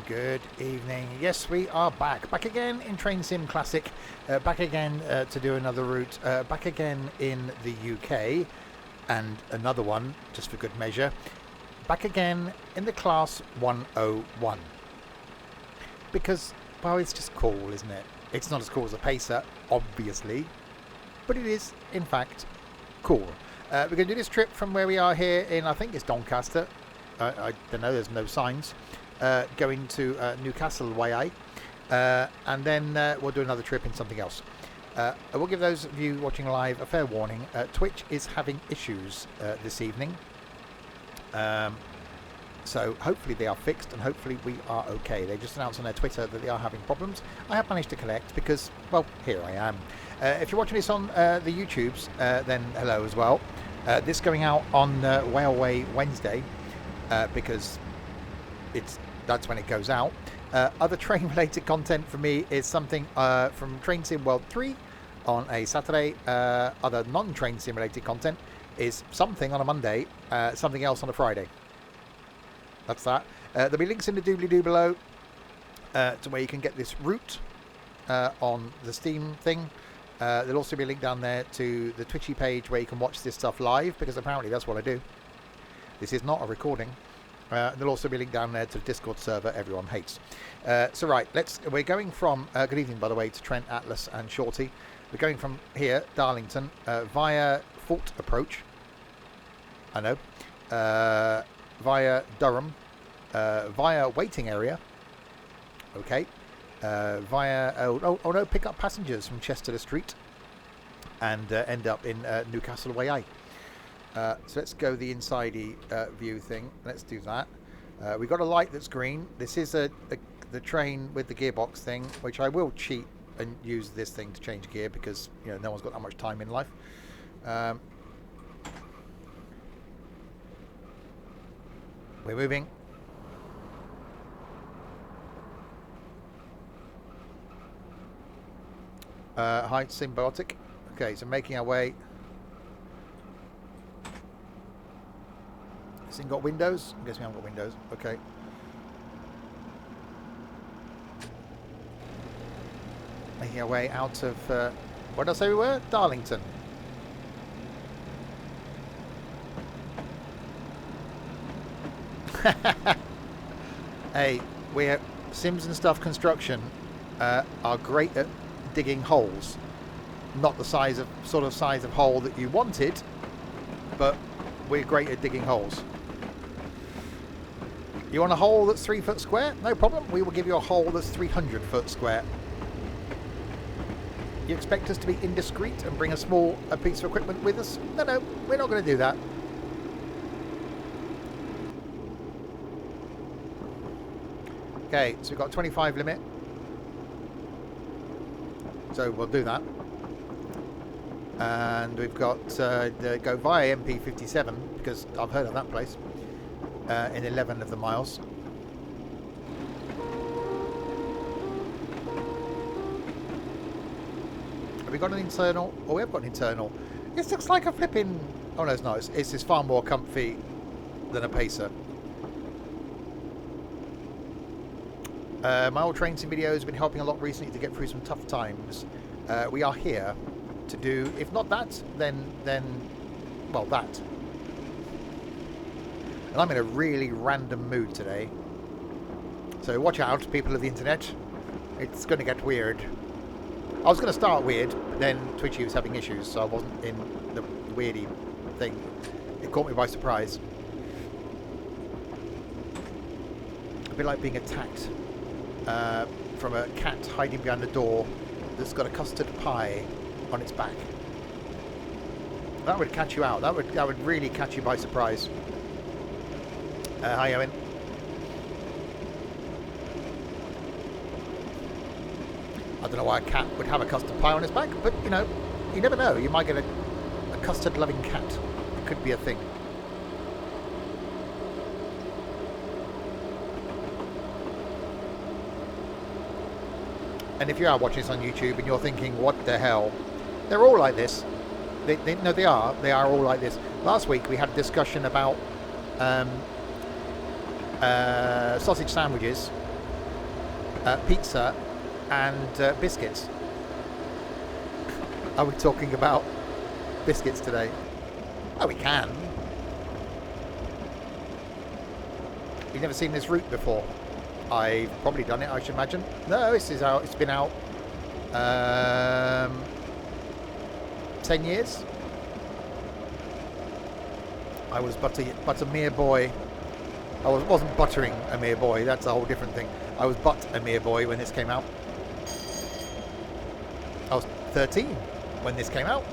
Good evening. Yes, we are back again in Train Sim Classic, back again to do another route, back again in the UK, and another one, just for good measure, back again in the Class 101. Because, well, it's just cool, isn't it? It's not as cool as a Pacer, obviously, but it is, in fact, cool. We're going to do this trip from where we are here in, I think it's Doncaster. I don't know, there's no signs. Going to Newcastle way, and then we'll do another trip in something else. I will give those of you watching live a fair warning. Twitch is having issues this evening, so hopefully they are fixed and hopefully we are okay. They just announced on their Twitter that they are having problems. I have managed to collect because, well, here I am. If you're watching this on the YouTubes, then hello as well. This going out on Railway Wednesday because that's when it goes out. Other train related content for me is something from Train Sim World 3 on a Saturday. Other non-train sim related content is something on a Monday, something else on a Friday. That's that. There'll be links in the doobly-doo below to where you can get this route on the Steam thing. There'll also be a link down there to the Twitchy page where you can watch this stuff live, because apparently that's what I do. This is not a recording. There'll also be a link down there to the Discord server everyone hates. So right, we're going from, good evening by the way, to Trent, Atlas and Shorty. We're going from here, Darlington, via Fort Approach, I know, via Durham, via Waiting Area, okay, via, oh no, pick up passengers from Chester Street, and end up in Newcastle way. So let's go the inside-y view thing. Let's do that. We've got a light that's green. This is the train with the gearbox thing, which I will cheat and use this thing to change gear because, you know, no one's got that much time in life. We're moving. Hi, Symbiotic. Okay, so making our way. This thing got windows? I guess we haven't got windows. Okay. Making our way out of, where did I say we were? Darlington. Hey, we're Sims and Stuff Construction are great at digging holes. Not the size of hole that you wanted, but we're great at digging holes. You want a hole that's 3 foot square? No problem. We will give you a hole that's 300 foot square. You expect us to be indiscreet and bring a piece of equipment with us? No, we're not going to do that. Okay, so we've got 25 limit. So we'll do that. And we've got go via MP57 because I've heard of that place in 11 of the miles. Have we got an internal? Oh, we have got an internal. This looks like a flipping... Oh no, it's not. It's just far more comfy than a Pacer. My old train sim videos have been helping a lot recently to get through some tough times. We are here to do, if not that, then well, that. And I'm in a really random mood today, so watch out, people of the internet. It's going to get weird. I was going to start weird, but then Twitchy was having issues, so I wasn't in the weirdy thing. It caught me by surprise. A bit like being attacked from a cat hiding behind a door that's got a custard pie on its back. That would catch you out. That would really catch you by surprise. Hi, Owen. I don't know why a cat would have a custard pie on its back, but you know, you never know. You might get a custard-loving cat. It could be a thing. And if you are watching this on YouTube and you're thinking, what the hell? They're all like this. No, they are. They are all like this. Last week we had a discussion about sausage sandwiches pizza and biscuits. Are we talking about biscuits today? Oh, we can. You've never seen this route before? I've probably done it, I should imagine. No, this is out. It's been out 10 years. I was but a mere boy. I wasn't buttering a mere boy. That's a whole different thing. I was but a mere boy when this came out. I was 13 when this came out.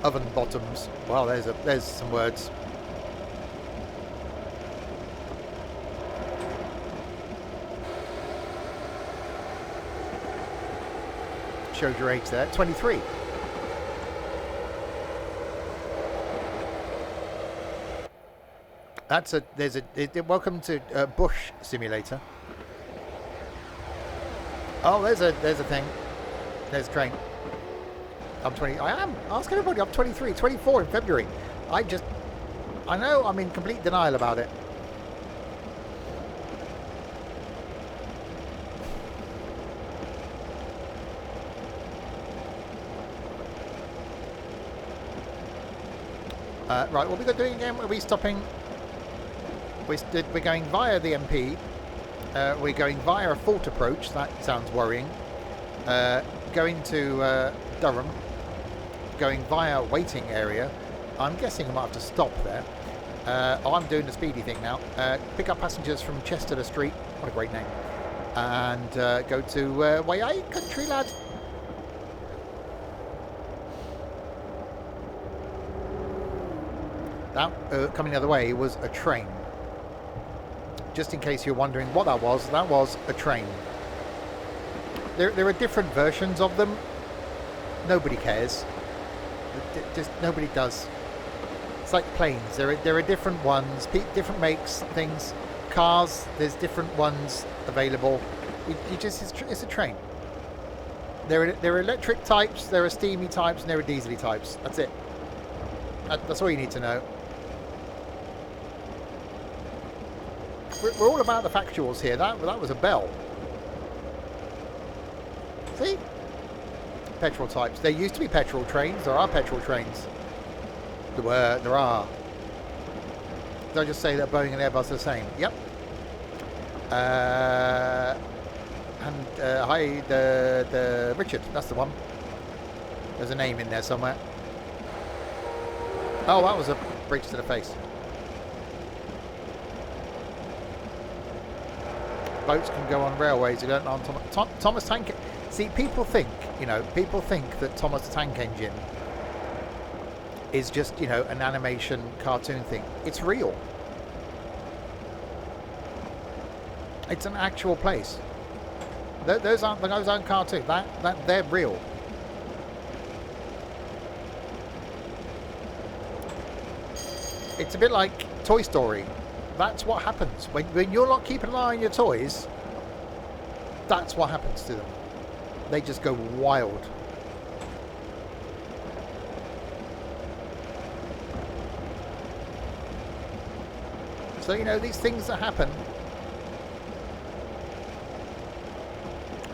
Oven bottoms. Well, there's some words. Showed your age there. 23. Welcome to Bush Simulator. Oh, there's a thing. There's a train. I'm 20. I am. Ask everybody. I'm 23, 24 in February. I know I'm in complete denial about it. Right, what are we doing again? Are we stopping? We're going via the MP. We're going via a fault approach. That sounds worrying. Going to Durham. Going via waiting area. I'm guessing I might have to stop there. I'm doing the speedy thing now. Pick up passengers from Chester Street. What a great name. And go to way 8, country lad. That coming the other way was a train. Just in case you're wondering what that was a train. There are different versions of them. Nobody cares. Just nobody does. It's like planes. There are different ones, different makes, things. Cars, there's different ones available. It's a train. There are electric types, there are steamy types, and there are diesely types. That's it. That's all you need to know. We're all about the factuals here. That was a bell. See? Petrol types. There used to be petrol trains. There are petrol trains. There are. Did I just say that Boeing and Airbus are the same? Yep. Hi, the Richard. That's the one. There's a name in there somewhere. Oh, that was a bridge to the face. Boats can go on railways. You don't know on Thomas Tank. See, people think that Thomas the Tank Engine is just, an animation cartoon thing. It's real. It's an actual place. Those aren't cartoons. That they're real. It's a bit like Toy Story. That's what happens when you're not keeping an eye on your toys. That's what happens to them. They just go wild. So these things that happen.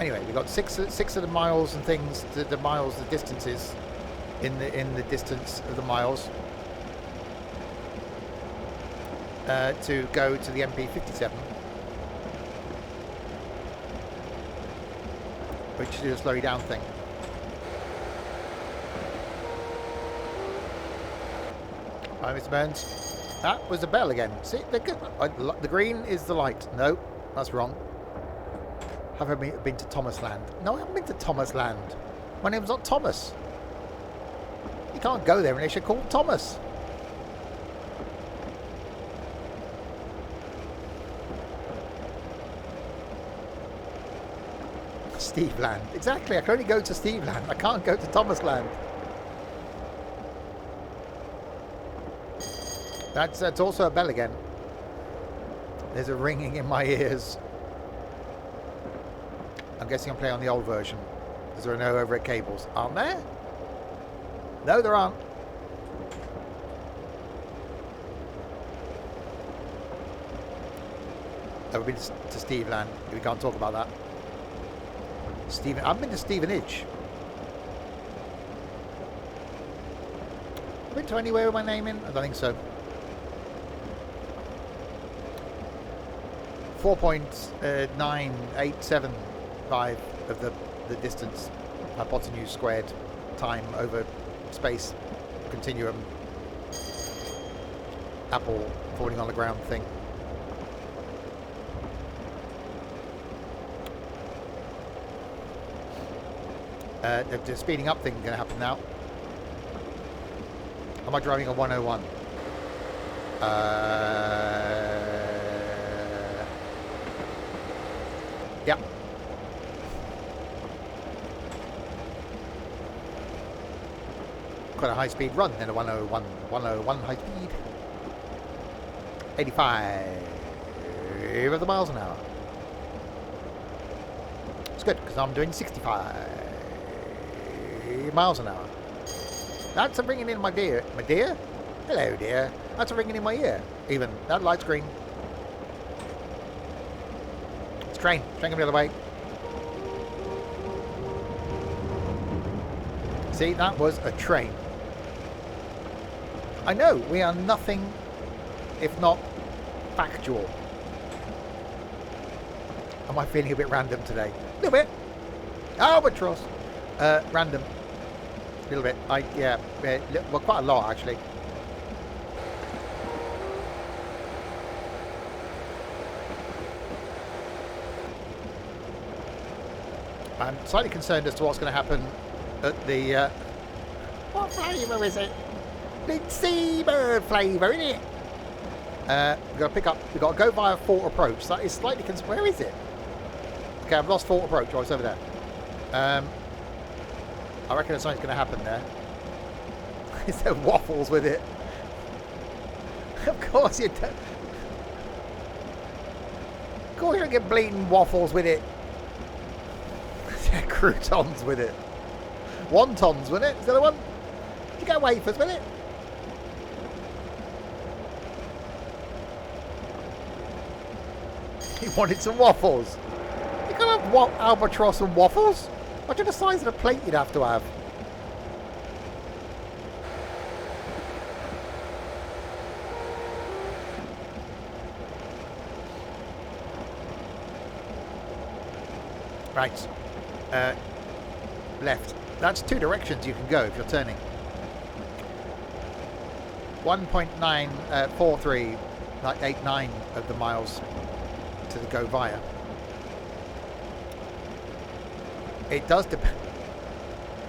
Anyway, we've got six of the miles and things. The distances in the distance of the miles. To go to the MP57, which is a slow down thing. Hi, Mr. Burns. That was a bell again. See, the green is the light. No, that's wrong. Have I been to Thomas Land? No, I haven't been to Thomas Land. My name's not Thomas. You can't go there unless you're called Thomas. Steve Land. Exactly. I can only go to Steve Land. I can't go to Thomas Land. That's also a bell again. There's a ringing in my ears. I'm guessing I'm playing on the old version. Because there are no overhead cables. Aren't there? No, there aren't. I've been to Steveland. We can't talk about that. I've been to Stevenage. I've been to anywhere with my name in? I don't think so. 4.9875 of the distance, hypotenuse squared, time over space, continuum, apple falling on the ground thing. The speeding up thing going to happen now. Am I driving a 101? Yeah. Quite a high speed run in a 101. 101 high speed. 85 of the miles an hour. It's good because I'm doing 65 miles an hour. That's a ringing in my dear. My dear? Hello, dear. That's a ringing in my ear. Even. That light's green. It's a train. Train coming the other way. See, that was a train. I know, we are nothing if not factual. Am I feeling a bit random today? A little bit. Albatross. Random. A little bit. Yeah, well, quite a lot actually. I'm slightly concerned as to what's going to happen at the... what flavour is it? It's seabird flavour, isn't it? We've got to pick up... We've got to go via Fort Approach. That is slightly... Where is it? Okay, I've lost Fort Approach. Oh, it's over there. I reckon something's going to happen there. Is there waffles with it? Of course you don't. Of course you don't get bleeding waffles with it. Croutons with it. Wontons with it. Is that the one? You get wafers with it. He wanted some waffles. You can't have albatross and waffles. Imagine the size of the plate you'd have to have. Right. Left. That's two directions you can go if you're turning. 1.94389 of the miles to the go via. It does depend.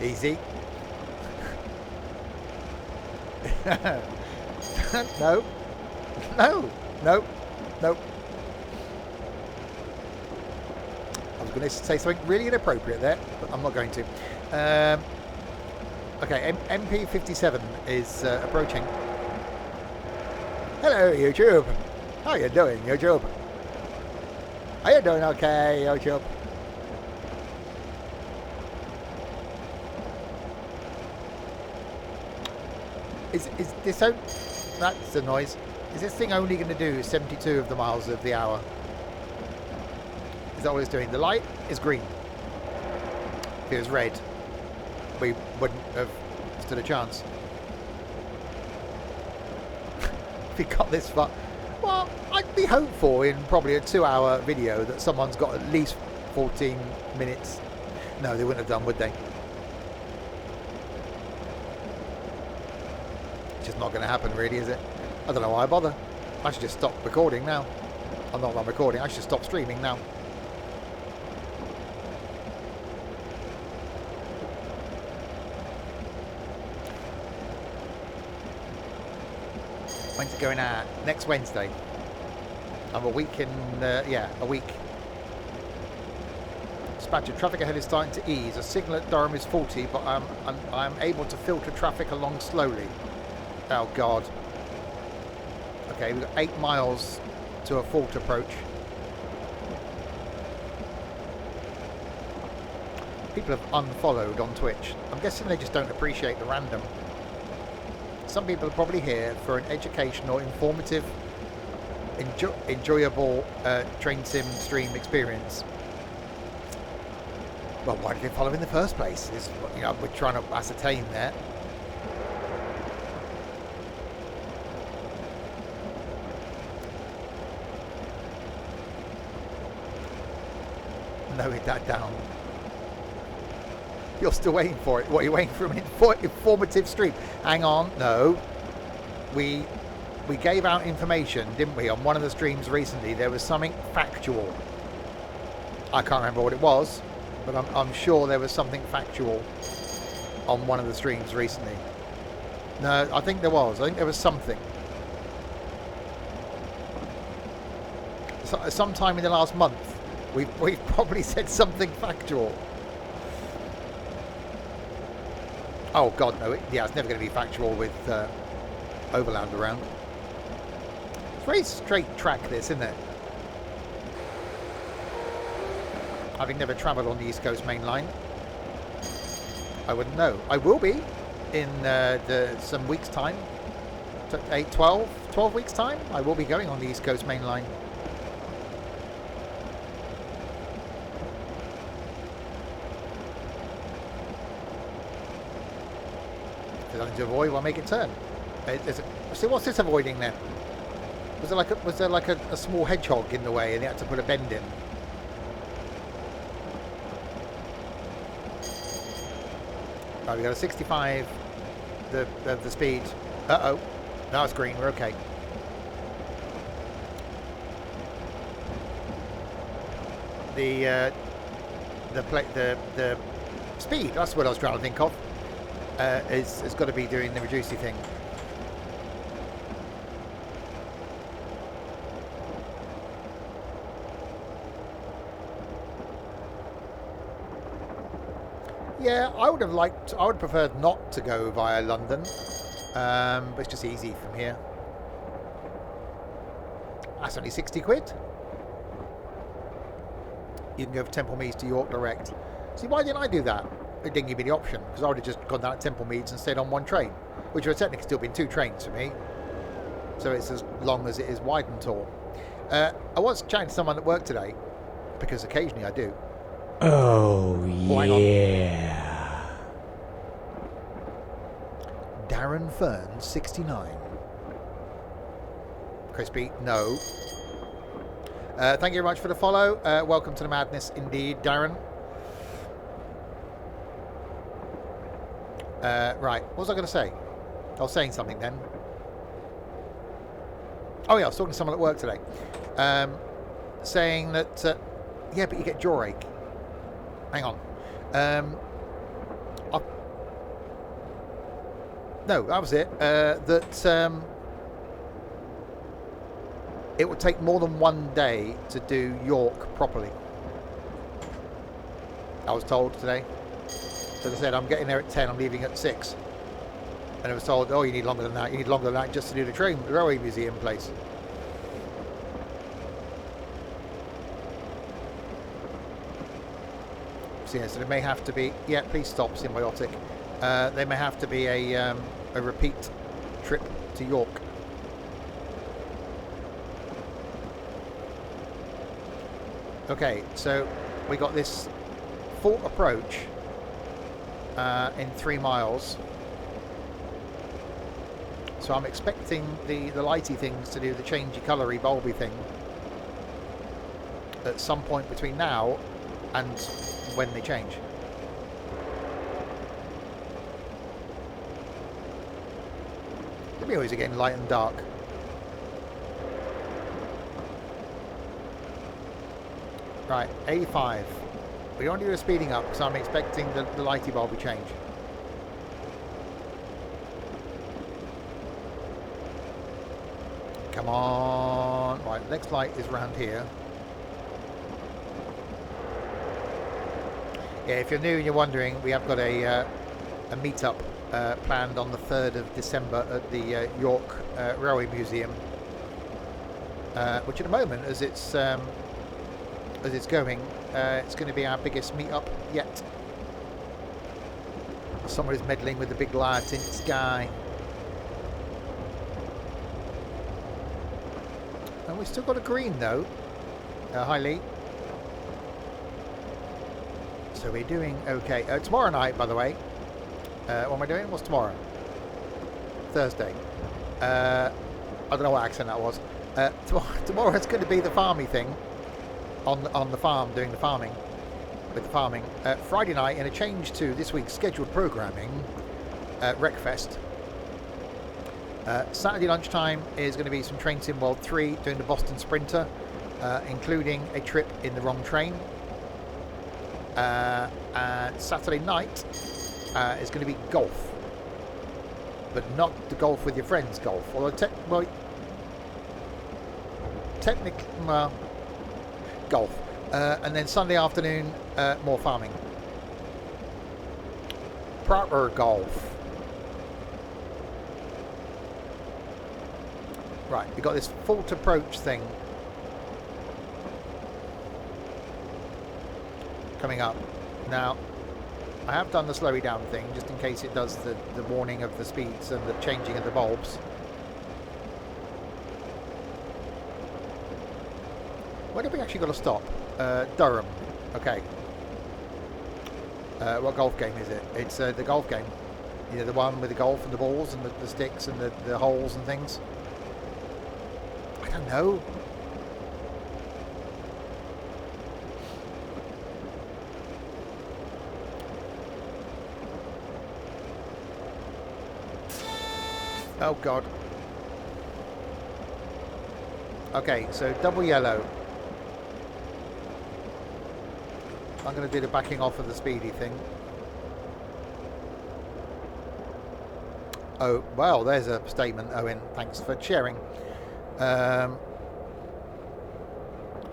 Easy. No. No. No. No. I was going to say something really inappropriate there, but I'm not going to. Okay, MP57 is approaching. Hello, YouTube. How are you doing, YouTube? Are you doing okay, YouTube? Is this so? That's the noise. Is this thing only going to do 72 of the miles of the hour? Is that what it's doing? The light is green. If it was red, we wouldn't have stood a chance. If we got this far, well, I'd be hopeful in probably a 2-hour video that someone's got at least 14 minutes. No, they wouldn't have done, would they? It's just not going to happen, really, is it? I don't know why I bother. I should just stop recording now. I'm not recording. I should stop streaming now. When's it going out? Next Wednesday. I'm a week in, yeah, a week. Dispatcher, traffic ahead is starting to ease. A signal at Durham is faulty, but I'm able to filter traffic along slowly. Oh God. Okay, we've got 8 miles to a fault approach. People have unfollowed on Twitch. I'm guessing they just don't appreciate the random. Some people are probably here for an educational, informative enjoyable train sim stream experience. Well, why did they follow in the first place? Is we're trying to ascertain there. Lower that down. You're still waiting for it. What, are you waiting for an informative stream? Hang on, no. We gave out information, didn't we, on one of the streams recently? There was something factual. I can't remember what it was, but I'm sure there was something factual on one of the streams recently. No, I think there was. I think there was something. So, sometime in the last month, we've probably said something factual. Oh God, no! It's never going to be factual with Overland around. It's a very straight track, this, isn't it? Having never travelled on the East Coast Mainline, I wouldn't know. I will be in some weeks' time. 12 weeks' time. I will be going on the East Coast Mainline. If there's nothing to avoid, well, make it turn. So what's this avoiding then? Was there like a small hedgehog in the way and they had to put a bend in? Right, we got a 65, the speed. Uh-oh. Now it's green, we're okay. The speed, that's what I was trying to think of, has got to be doing the reducey thing. Yeah, I would have preferred not to go via London, but it's just easy from here. That's only 60 quid. You can go from Temple Meads to York direct. See, why didn't I do that? It didn't give me the option, because I would have just gone down to Temple Meads and stayed on one train, which would have technically still been 2 trains for me. So it's as long as it is wide and tall. I was chatting to someone at work today, because occasionally I do. Oh, yeah. Darren Fern, 69. Crispy, no. Thank you very much for the follow. Welcome to the madness indeed, Darren. Right, what was I going to say? I was saying something then. Oh yeah, I was talking to someone at work today. Saying that, yeah, but you get jaw ache. Hang on. No, that was it. It would take more than one day to do York properly. I was told today. So they said, I'm getting there at 10, I'm leaving at 6. And I was told, oh, you need longer than that. You need longer than that just to do the railway museum place. So yeah, so there may have to be, yeah, please stop, Symbiotic. There may have to be a repeat trip to York. Okay, so we got this full approach in 3 miles. So I'm expecting the lighty things to do the changey colory bulby thing at some point between now and when they change. They'll be always getting light and dark. Right, 85. We don't do a speeding up because I'm expecting the lighty bulb to change. Come on. Right, next light is round here. Yeah, if you're new and you're wondering, we have got a meet-up planned on the 3rd of December at the York Railway Museum, which at the moment, as it's going, it's going to be our biggest meet-up yet. Someone is meddling with the big light in the sky. And we've still got a green though. Hi Lee. So we're doing okay. Tomorrow night, by the way. What am I doing? What's tomorrow? Thursday. I don't know what accent that was. Tomorrow it's going to be the farmy thing. On the farm, doing the farming. With the farming. Friday night, in a change to this week's scheduled programming, Wreckfest. Saturday lunchtime is going to be some Train Sim World 3 doing the Boston Sprinter, including a trip in the wrong train. And Saturday night is going to be golf, but not the golf with your friends golf. Although technically, golf. And then Sunday afternoon, more farming. Proper golf. Right, we got this fault approach thing coming up. Now, I have done the slowing down thing just in case it does the warning of the speeds and the changing of the bulbs. Where have we actually got to stop? Durham. Okay. What golf game is it? It's the golf game. You know, the one with the golf and the balls and the sticks and the holes and things. I don't know. Oh God. Okay, so double yellow. I'm going to do the backing off of the speedy thing. Oh, well, there's a statement, Owen. Thanks for sharing.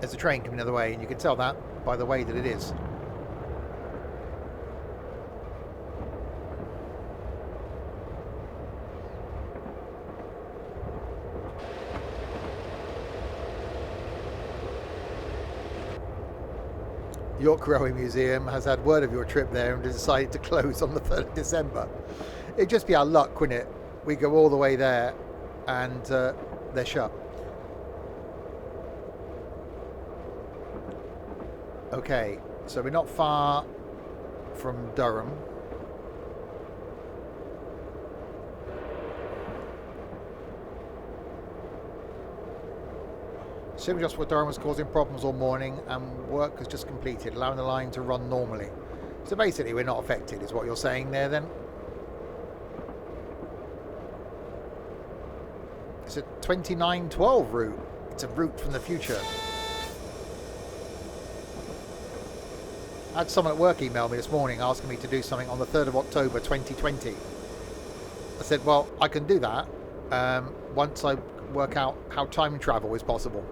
There's a train coming the other way, and you can tell that by the way that it is. York Railway Museum has had word of your trip there and decided to close on the 3rd of December. It'd just be our luck, wouldn't it? We go all the way there and they're shut. Okay, so we're not far from Durham. Assuming just what Durham was causing problems all morning and work was just completed, allowing the line to run normally. So basically we're not affected, is what you're saying there then? It's a 2912 route. It's a route from the future. I had someone at work email me this morning asking me to do something on the 3rd of October 2020. I said, well, I can do that once I work out how time travel is possible.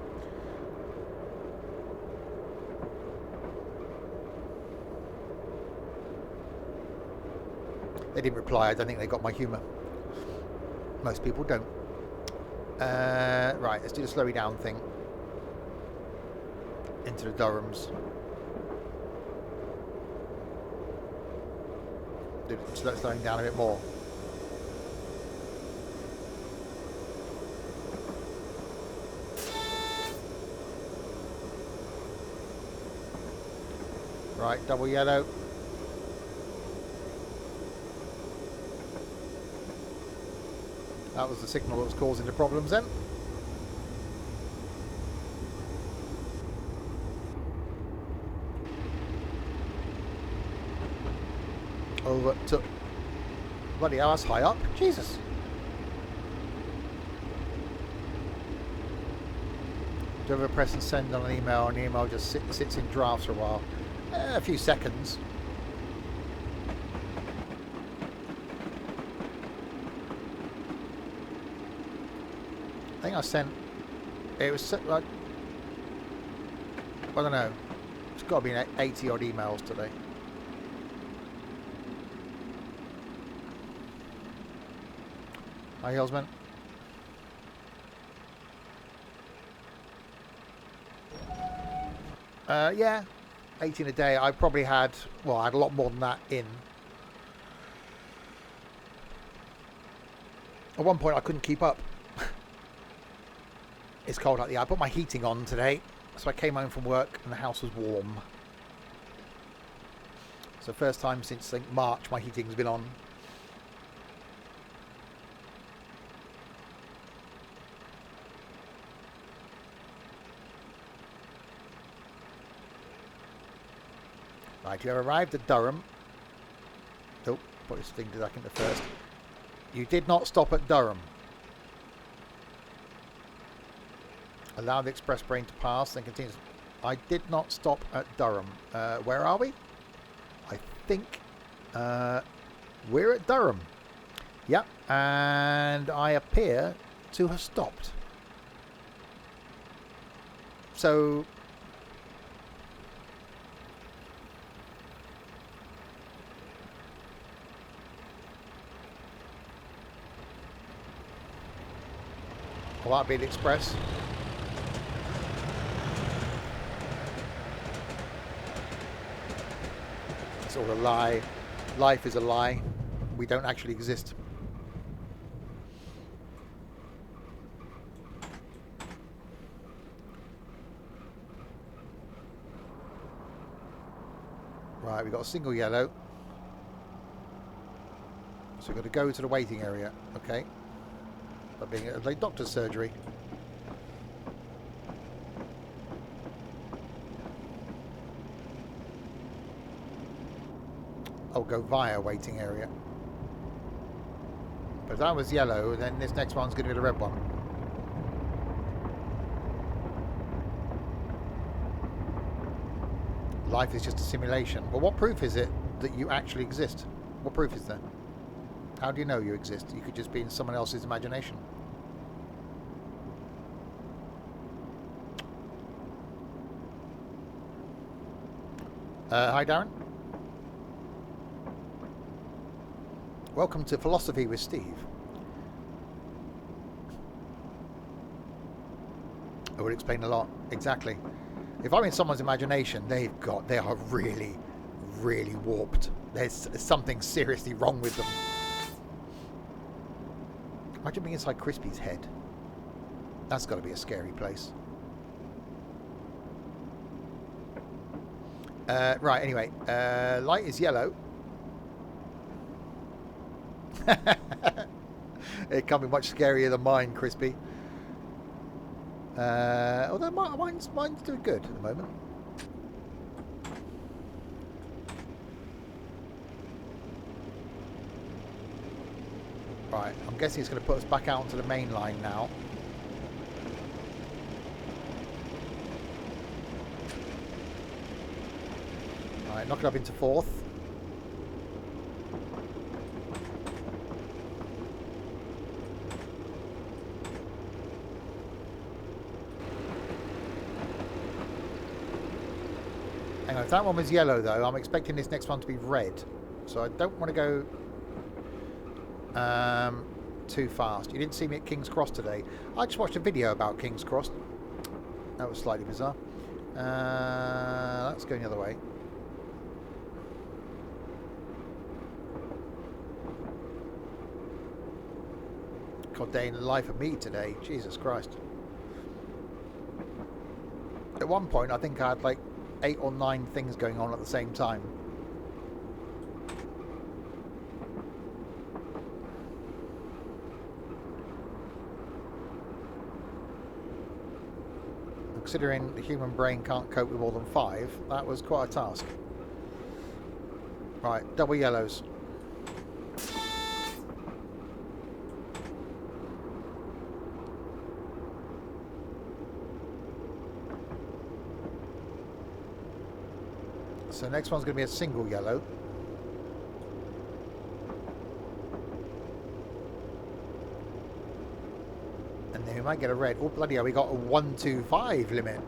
They didn't reply. I don't think they got my humour. Most people don't. Right, let's do the slowing down thing. Into the Durhams. Do slowing down a bit more. Right, double yellow. That was the signal that was causing the problems then. Over to... Bloody hell, that's high up. Jesus. Do you ever press and send on an email and the email just sits in drafts for a while? A few seconds. I think I sent... It was like... I don't know. It's got to be 80 odd emails today. Hi, Hillsman. Yeah, 18 a day. I probably had, well, I had a lot more than that in. At one point, I couldn't keep up. It's cold out there. I put my heating on today, so I came home from work and the house was warm. So first time since I think March my heating's been on. Right, you have arrived at Durham. Oh, put this thing back into first. You did not stop at Durham. Allow the express train to pass, then continues. I did not stop at Durham. Where are we? I think we're at Durham. Yep, and I appear to have stopped. So will that be the express? It's all a lie. Life is a lie. We don't actually exist. Right, we've got a single yellow. So we've got to go to the waiting area. Okay. That being a doctor's surgery. I'll go via waiting area. But if that was yellow, then this next one's going to be the red one. Life is just a simulation. Well, what proof is it that you actually exist? What proof is there? How do you know you exist? You could just be in someone else's imagination. Hi, Darren. Welcome to Philosophy with Steve. I would explain a lot. Exactly. If I'm in someone's imagination, they are really, really warped. There's something seriously wrong with them. Imagine being inside Crispy's head. That's got to be a scary place. Right, anyway. Light is yellow. It can't be much scarier than mine, Crispy. Although mine's doing good at the moment. Right, I'm guessing it's going to put us back out onto the main line now. Right, knock it up into fourth. Hang on, if that one was yellow though, I'm expecting this next one to be red. So I don't want to go too fast. You didn't see me at King's Cross today. I just watched a video about King's Cross. That was slightly bizarre. Let's go the other way. God, day in the life of me today. Jesus Christ. At one point, I think I had like 8 or 9 things going on at the same time. Considering the human brain can't cope with more than 5, that was quite a task. Right, double yellows. So next one's going to be a single yellow. And then we might get a red. Oh, bloody hell, we got a 125 limit.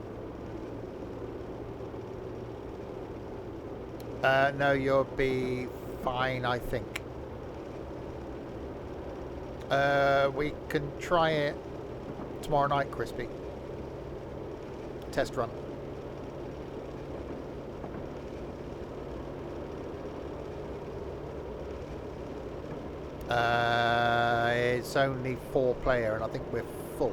No, you'll be fine, I think. We can try it tomorrow night, Crispy. Test run. It's only 4 player and I think we're full.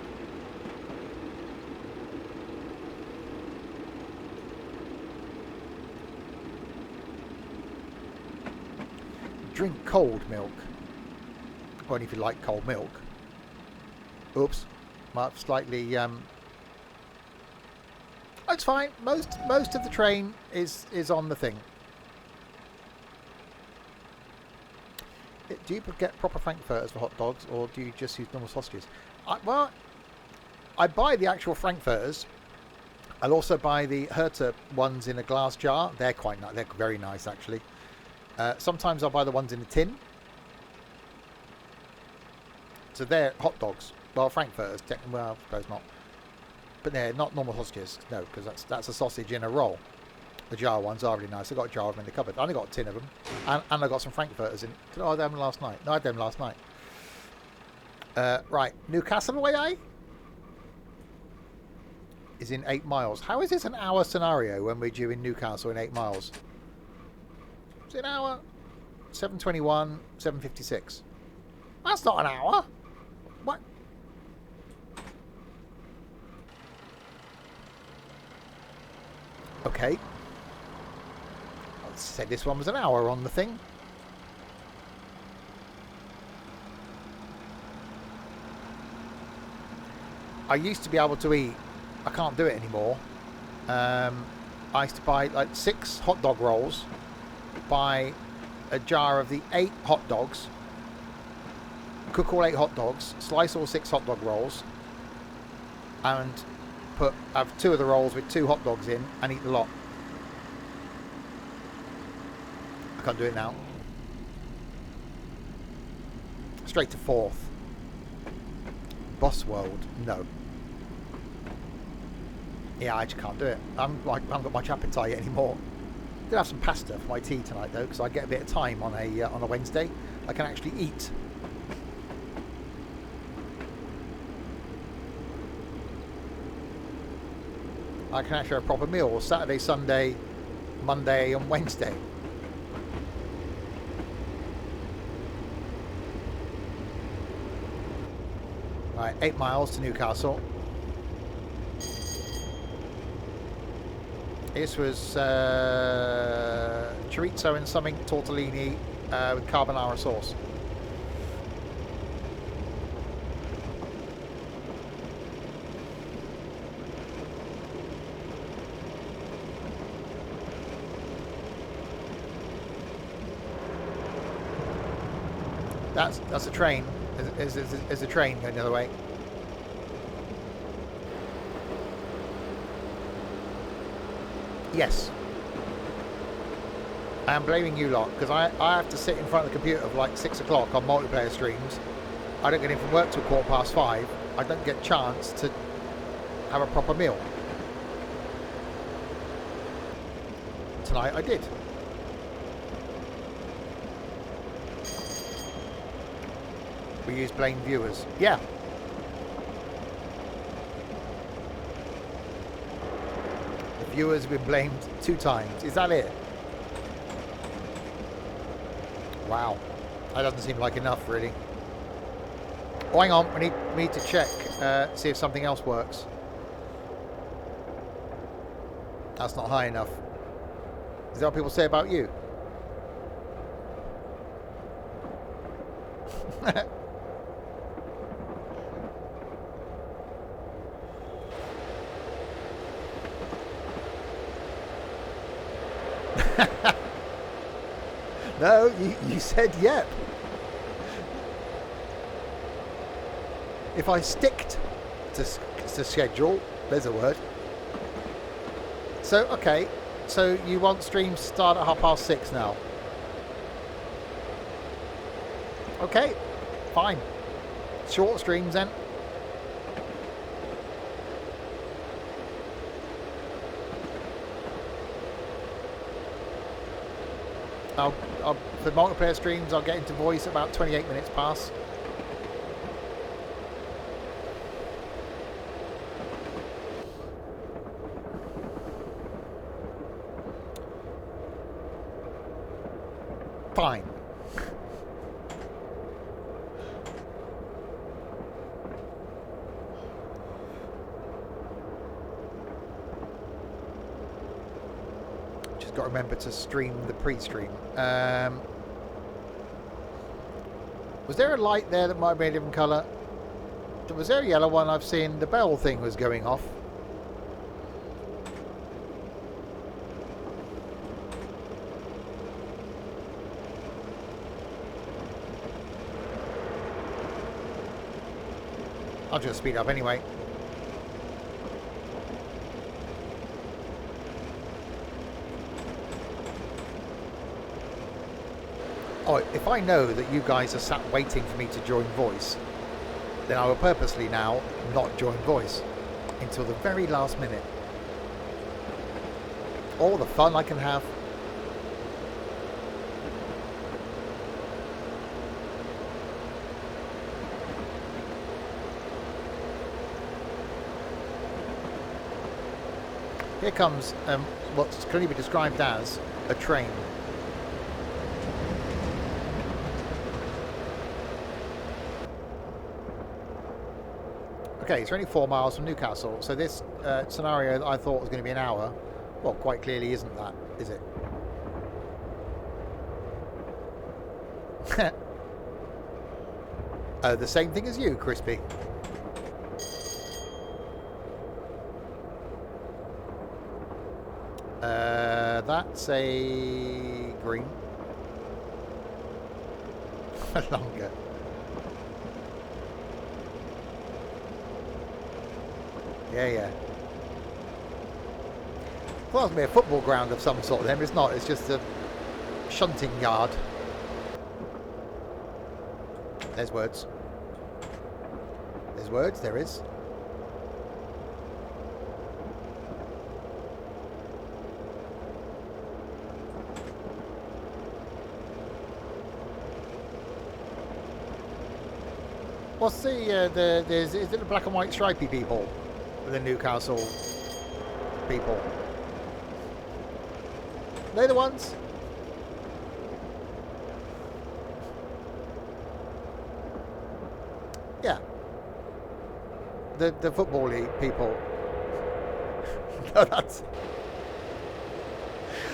drink cold milk. Only if you like cold milk. Oops. Might have slightly... It's fine. Most of the train is on the thing. Do you get proper frankfurters for hot dogs, or do you just use normal sausages? Well, I buy the actual frankfurters. I'll also buy the Herta ones in a glass jar. They're quite nice. They're very nice, actually. Sometimes I'll buy the ones in a tin. So they're hot dogs. Well, frankfurters. Well, I suppose not. But they're not normal sausages. No, because that's a sausage in a roll. The jar ones are really nice. I've got a jar of them in the cupboard. I only got a tin of them. And I got some frankfurters in. Oh, I had them last night. No, I had them last night. Right. Newcastle away, eh? Is in 8 miles. How is this an hour scenario when we're due in Newcastle in 8 miles? It's an hour. 7:21, 7:56. That's not an hour. What? Okay. I said this one was an hour on the thing. I used to be able to eat. I can't do it anymore. I used to buy like 6 hot dog rolls, buy a jar of the 8 hot dogs, cook all 8 hot dogs, slice all 6 hot dog rolls, and have 2 of the rolls with 2 hot dogs in and eat the lot. I can't do it now. Straight to 4th. Boss World, no. Yeah, I just can't do it. I haven't got much appetite anymore. Did have some pasta for my tea tonight though, because I get a bit of time on a Wednesday. I can actually eat. I can actually have a proper meal Saturday, Sunday, Monday, and Wednesday. Right, 8 miles to Newcastle. This was chorizo and something tortellini with carbonara sauce. That's a train. Is a train going the other way. Yes. I am blaming you lot, because I have to sit in front of the computer for like 6 o'clock on multiplayer streams. I don't get in from work till 5:15. I don't get a chance to have a proper meal. Tonight I did. We use blame viewers. Yeah. The viewers have been blamed 2 times. Is that it? Wow. That doesn't seem like enough, really. Oh, hang on. We need to check, see if something else works. That's not high enough. Is that what people say about you? No, you said yep. If I sticked to schedule, there's a word. So, okay. So you want streams to start at 6:30 now? Okay, fine. Short streams then. For multiplayer streams, I'll get into voice about 28 minutes past. Fine. Just got to remember to stream the pre-stream. Was there a light there that might have been a different colour? Was there a yellow one? I've seen the bell thing was going off. I'll just speed up anyway. Oh, if I know that you guys are sat waiting for me to join voice, then I will purposely now not join voice until the very last minute. All the fun I can have. Here comes what's can only be described as a train. Okay, it's only 4 miles from Newcastle, so this scenario that I thought was going to be an hour, well, quite clearly isn't that, is it? The same thing as you, Crispy. That's a green. Longer. Yeah. Well, it's be a football ground of some sort then. It's not, it's just a shunting yard. There's words. There's words, there is. What's is it the black and white stripy people? The Newcastle people. They're the ones. Yeah. The football-y people. No, that's.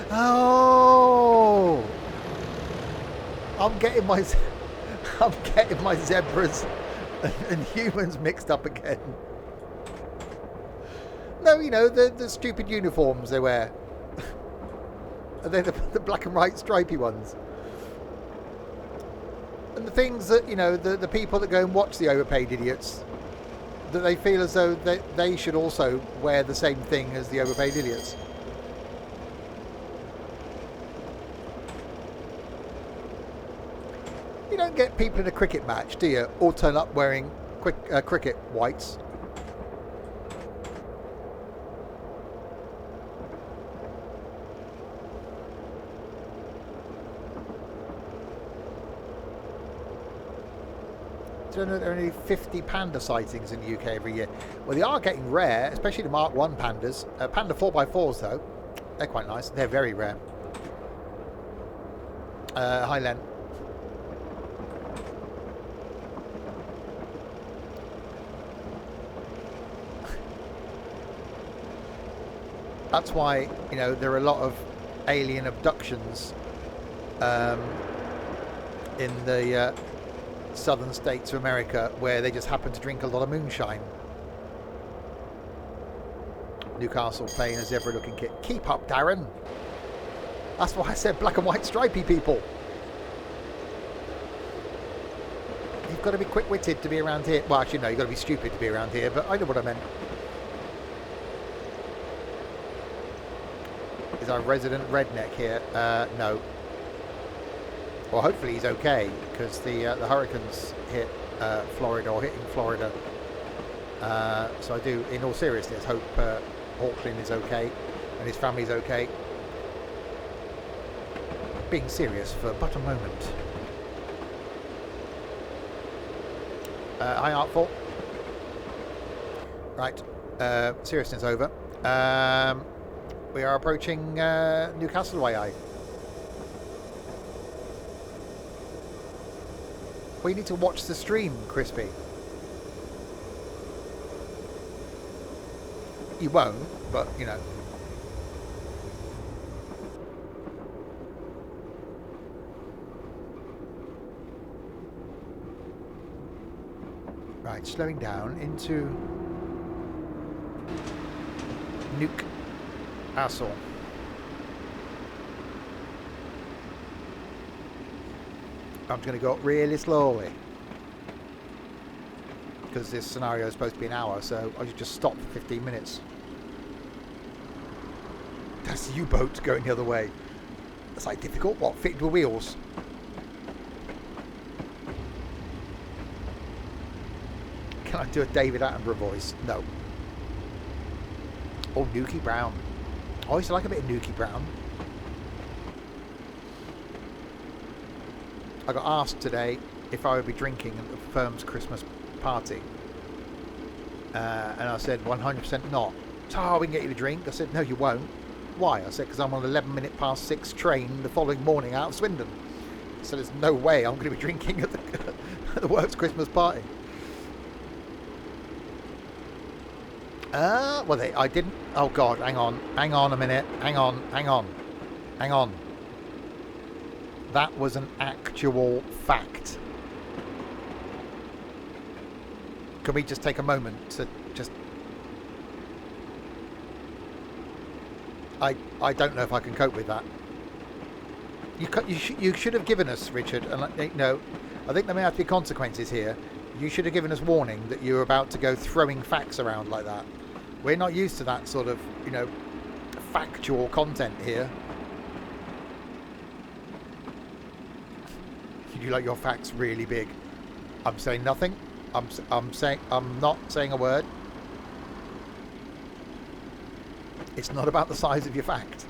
Oh. I'm getting my zebras and humans mixed up again. No, you know, the stupid uniforms they wear. They're the black and white stripy ones. And the things that, you know, the people that go and watch the overpaid idiots, that they feel as though they should also wear the same thing as the overpaid idiots. You don't get people in a cricket match, do you? All turn up wearing cricket whites. There are only 50 panda sightings in the UK every year. Well, they are getting rare, especially the Mark 1 pandas. Panda 4x4s, though, they're quite nice. They're very rare. Hi, Len. That's why, you know, there are a lot of alien abductions in the southern states of America, where they just happen to drink a lot of moonshine. Newcastle playing a zebra looking kit. Keep up, Darren. That's why I said black and white stripy people. You've got to be quick-witted to be around here. Well, actually no, you've got to be stupid to be around here, but I know what I meant. Is our resident redneck here? No. Well, hopefully he's okay, because the hurricanes hit Florida, or hitting Florida. So I do, in all seriousness, hope Hawkland is okay and his family's okay. Being serious for but a moment. Hi, Artful. Right, seriousness over. We are approaching Newcastle way. We need to watch the stream, Crispy. You won't, but, you know. Right, slowing down into Newcastle. I'm going to go really slowly because this scenario is supposed to be an hour, so I should just stop for 15 minutes. That's the U-boat going the other way. That's like difficult. What? Fit with wheels? Can I do a David Attenborough voice? No. Oh, Nuki Brown. I used to like a bit of Nuki Brown. I got asked today if I would be drinking at the firm's Christmas party. And I said 100% not. So, we can get you a drink. I said, no, you won't. Why? I said, because I'm on an 11 minute past 6 train the following morning out of Swindon. So there's no way I'm going to be drinking at the works Christmas party. Well, I didn't. Oh, God, hang on a minute. Hang on. That was an actual fact. Can we just take a moment to just... I don't know if I can cope with that. You should have given us, Richard, and no, I think there may have to be consequences here. You should have given us warning that you were about to go throwing facts around like that. We're not used to that sort of, factual content here. You do like your facts really big. I'm saying nothing. I'm not saying a word. It's not about the size of your fact.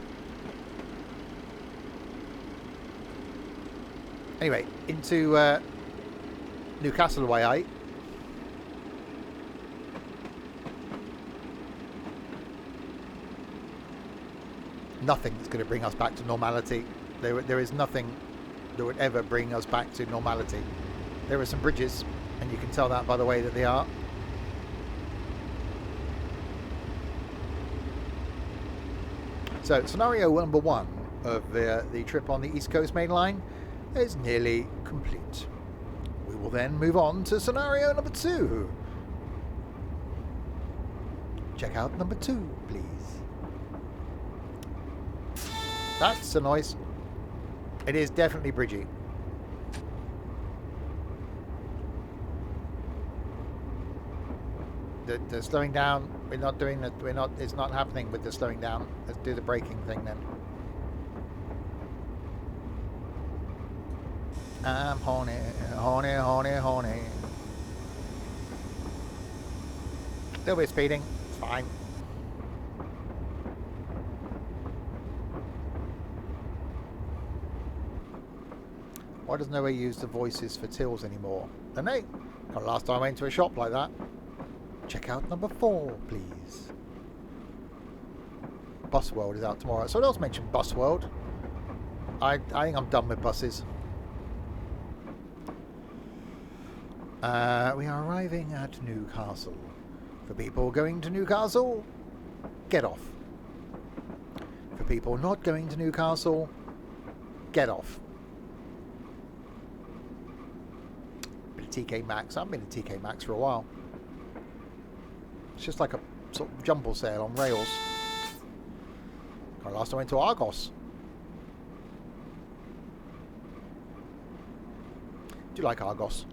Anyway, into Newcastle away, aye. Nothing's going to bring us back to normality. There is nothing that would ever bring us back to normality. There are some bridges, and you can tell that by the way that they are. So, scenario number 1 of the trip on the East Coast Mainline is nearly complete. We will then move on to scenario number 2. Check out number 2, please. That's a noise. It is definitely bridgy. The slowing down, we're not doing that. It's not happening with the slowing down. Let's do the braking thing then. I'm horny. Still bit speeding. It's fine. Why does nobody use the voices for tills anymore? Don't they? Not last time I went to a shop like that. Check out number 4, please. Bus World is out tomorrow. Someone else mentioned Bus World. I think I'm done with buses. We are arriving at Newcastle. For people going to Newcastle, get off. For people not going to Newcastle, get off. Bit of TK Maxx. I haven't been to TK Maxx for a while. It's just like a sort of jumble sale on rails. Last time I went to Argos. Do you like Argos?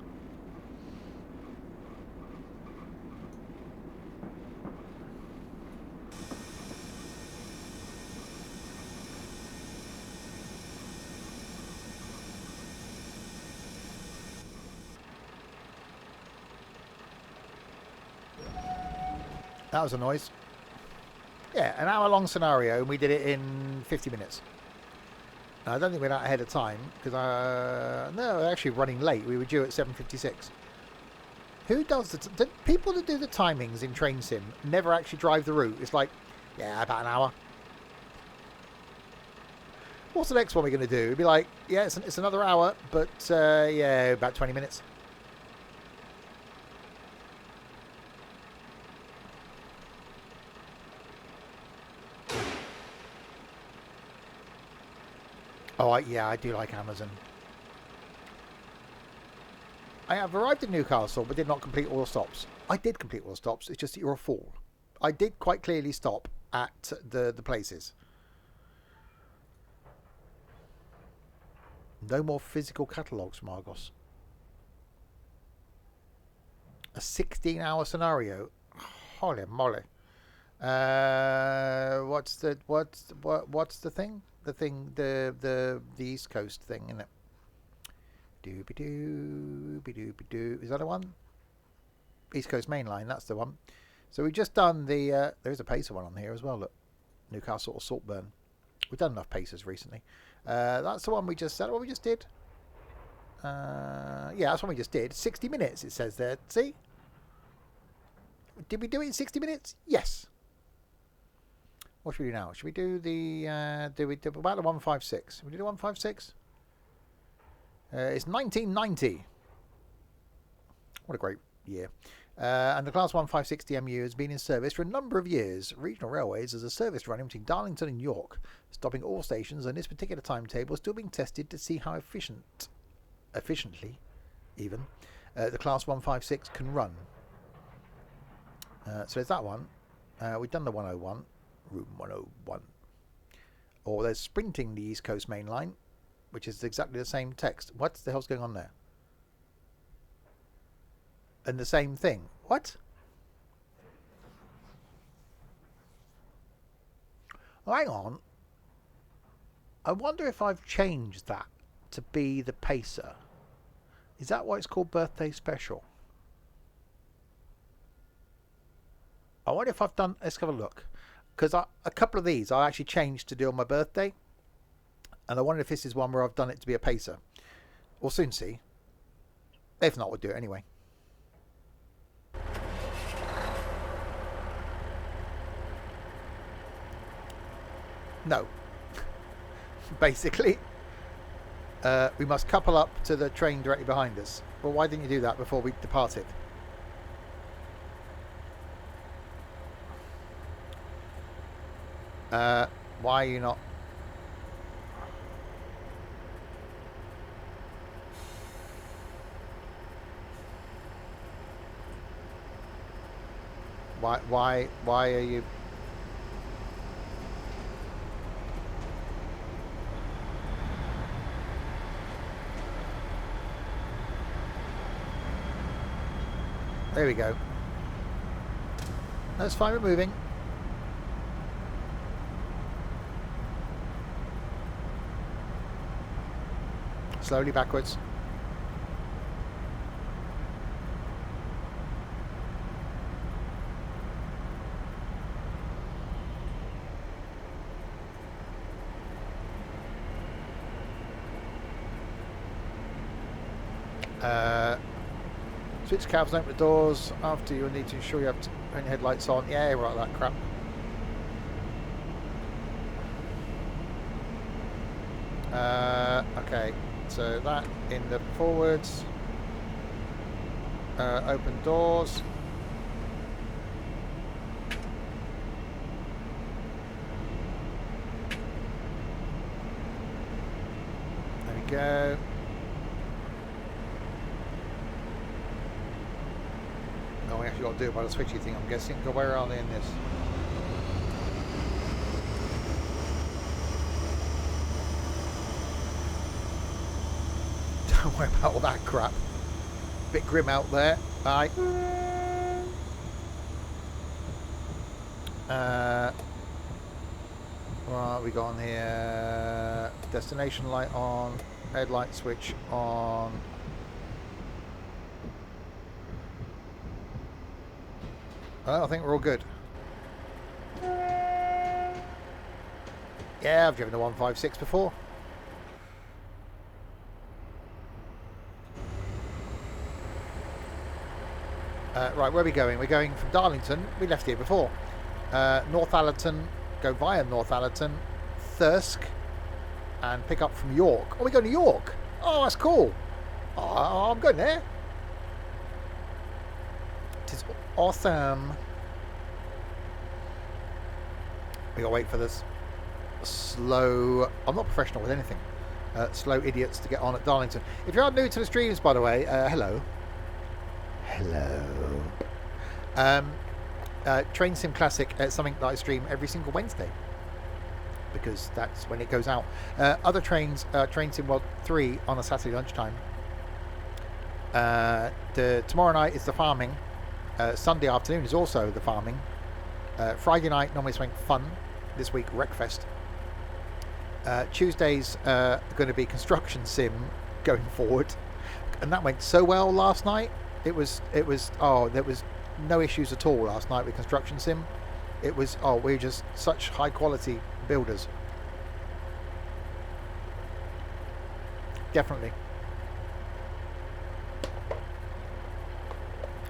That was a noise. Yeah, an hour-long scenario, and we did it in 50 minutes. Now, I don't think we're that ahead of time, because no, we're actually running late. We were due at 7:56. Who does the people that do the timings in Train Sim never actually drive the route? It's like, yeah, about an hour. What's the next one we're going to do? It'd be like, yeah, it's another hour, but yeah, about 20 minutes. Oh, yeah, I do like Amazon. I have arrived in Newcastle, but did not complete all the stops. I did complete all the stops. It's just that you're a fool. I did quite clearly stop at the places. No more physical catalogues from Argos. A 16-hour scenario. Holy moly. What's the thing? The East Coast thing, isn't it? Doobie-doo. Is that the one? East Coast Mainline, that's the one. So we've just done the... there's a pacer one on here as well, look. Newcastle or Saltburn. We've done enough pacers recently. That's the one we just... Is that what we just did? Yeah, that's what we just did. 60 minutes, it says there. See? Did we do it in 60 minutes? Yes. What should we do now? Should we do the... do we do about the 156? Should we do the 156? It's 1990. What a great year. And the Class 156 DMU has been in service for a number of years. Regional Railways has a service running between Darlington and York, stopping all stations, and this particular timetable is still being tested to see how efficiently even, the Class 156 can run. So there's that one. We've done the 101, Room 101. Or there's Sprinting the East Coast Mainline, which is exactly the same text. What the hell's going on there? And the same thing. What? Oh, hang on. I wonder if I've changed that to be the pacer. Is that why it's called Birthday Special? I wonder if I've done... Let's have a look. Because a couple of these I actually changed to do on my birthday. And I wonder if this is one where I've done it to be a pacer. We'll soon see. If not, we'll do it anyway. No. Basically, we must couple up to the train directly behind us. Well, why didn't you do that before we departed? Why are you not... Why are you... There we go. That's fine, we're moving. Slowly backwards. Switch cabs and open the doors. After, you'll need to ensure you have turn your headlights on. Yeah, right, that crap. Okay, so that in the forwards. Open doors. There we go. No, we actually got to do it by the switchy thing, I'm guessing. Go, where are they in this? Don't worry about all that crap. Bit grim out there. Aye. Right, we got on here. Destination light on. Headlight switch on. I think we're all good. Yeah, I've driven the 156 before. Right, where are we going? We're going from Darlington. We left here before. Northallerton. Go via Northallerton. Thirsk. And pick up from York. Oh, we're going to York. Oh, that's cool. Oh, I'm going there. It is awesome. We gotta wait for this slow... I'm not professional with anything. slow idiots to get on at Darlington. If you're new to the streams, by the way, hello. Hello. Train Sim Classic, something that I stream every single Wednesday, because that's when it goes out. Other trains, Train Sim World 3 on a Saturday lunchtime. Tomorrow night is the farming. Sunday afternoon is also the farming. Friday night normally something fun. This week Wreckfest. Tuesday's going to be construction sim going forward, and that went so well last night. It was there was no issues at all last night with construction sim. It was we're just such high quality builders. Definitely.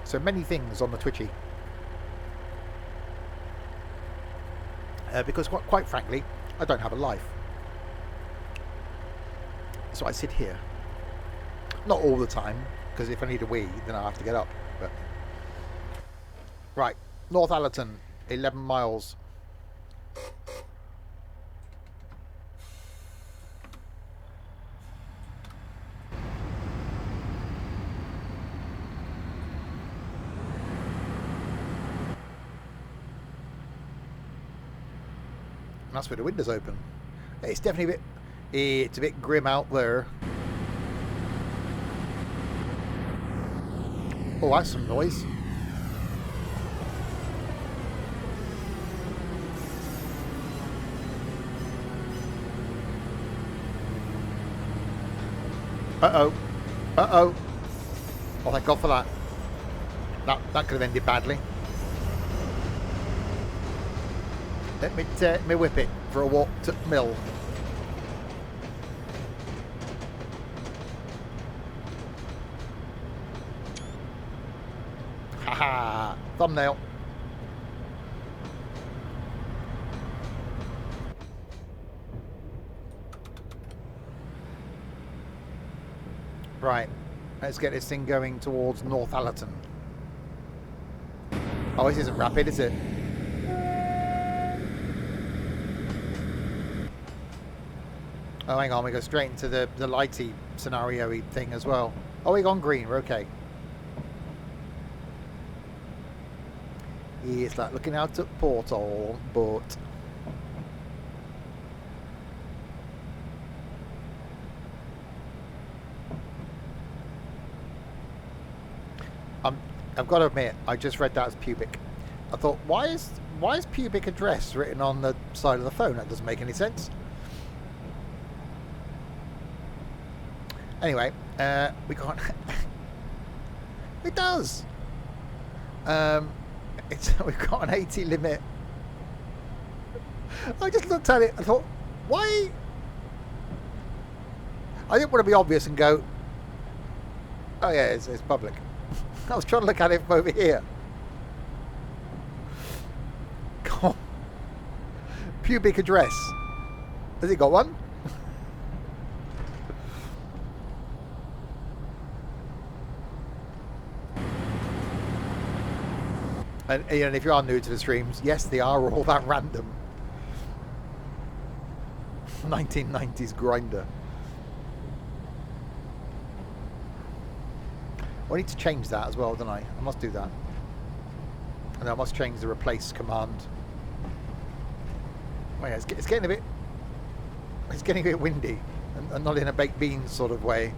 So many things on the Twitchy. Because quite frankly, I don't have a life. So I sit here. Not all the time, because if I need a wee, then I have to get up. But right, North Allerton, 11 miles. And that's where the window's open. It's definitely it's a bit grim out there. Oh, that's some noise. Uh-oh. Uh-oh. Oh, thank God for that. That could have ended badly. Let me whip it for a walk to mill. Haha, thumbnail. Right, let's get this thing going towards North Allerton. Oh, this isn't rapid, is it? Oh, hang on, we go straight into the lighty scenario-y thing as well. Oh, we gone green, we're okay. Yeah, it's like looking out at portal, but... I've got to admit, I just read that as pubic. I thought, why is pubic address written on the side of the phone? That doesn't make any sense. Anyway, we can't... It does! We've got an 80 limit. I just looked at it and thought, why? I didn't want to be obvious and go, oh yeah, it's public. I was trying to look at it from over here. Come on. Pubic address. Has it got one? And if you are new to the streams, yes, they are all that random. 1990s grinder. I need to change that as well, don't I? I must do that. And I must change the replace command. Oh yeah, it's getting a bit... It's getting a bit windy. And not in a baked beans sort of way.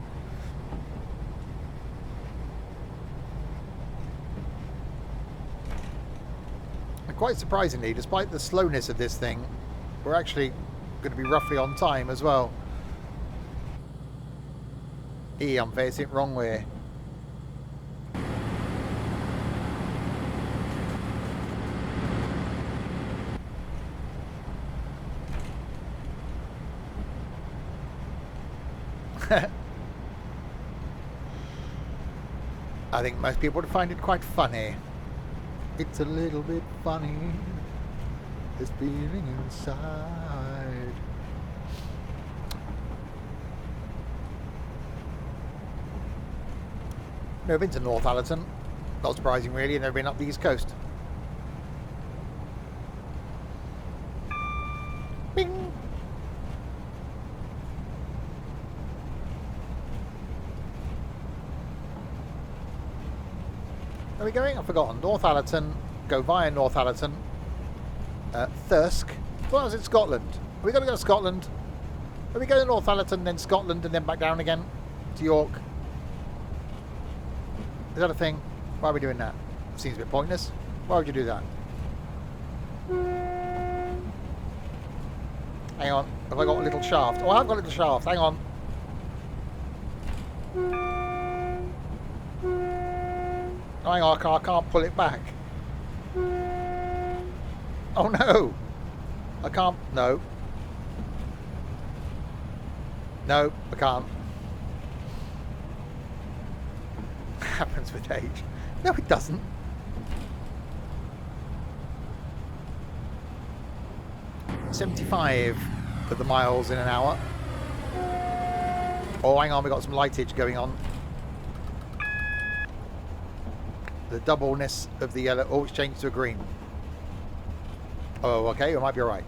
Quite surprisingly, despite the slowness of this thing, we're actually going to be roughly on time as well. I'm facing it wrong way. I think most people would find it quite funny. It's a little bit funny, this feeling inside. Never been to North Allerton. Not surprising really, I've never been up the East Coast. Bing! we going? I've forgotten. Northallerton. Go via Northallerton. Thirsk. Well, I was in Scotland. Are we going to go to Scotland? Are we going to Northallerton, then Scotland, and then back down again to York? Is that a thing? Why are we doing that? Seems a bit pointless. Why would you do that? Hang on. Have I got a little shaft? Oh, I've got a little shaft. Hang on. Oh, hang on. I can't pull it back. Oh, no. I can't. No. No, I can't. Happens with age. No, it doesn't. $75 for the miles in an hour. Oh, hang on, we got some lightage going on. The doubleness of the yellow. Oh, it's changed to a green. Oh, okay, I might be alright.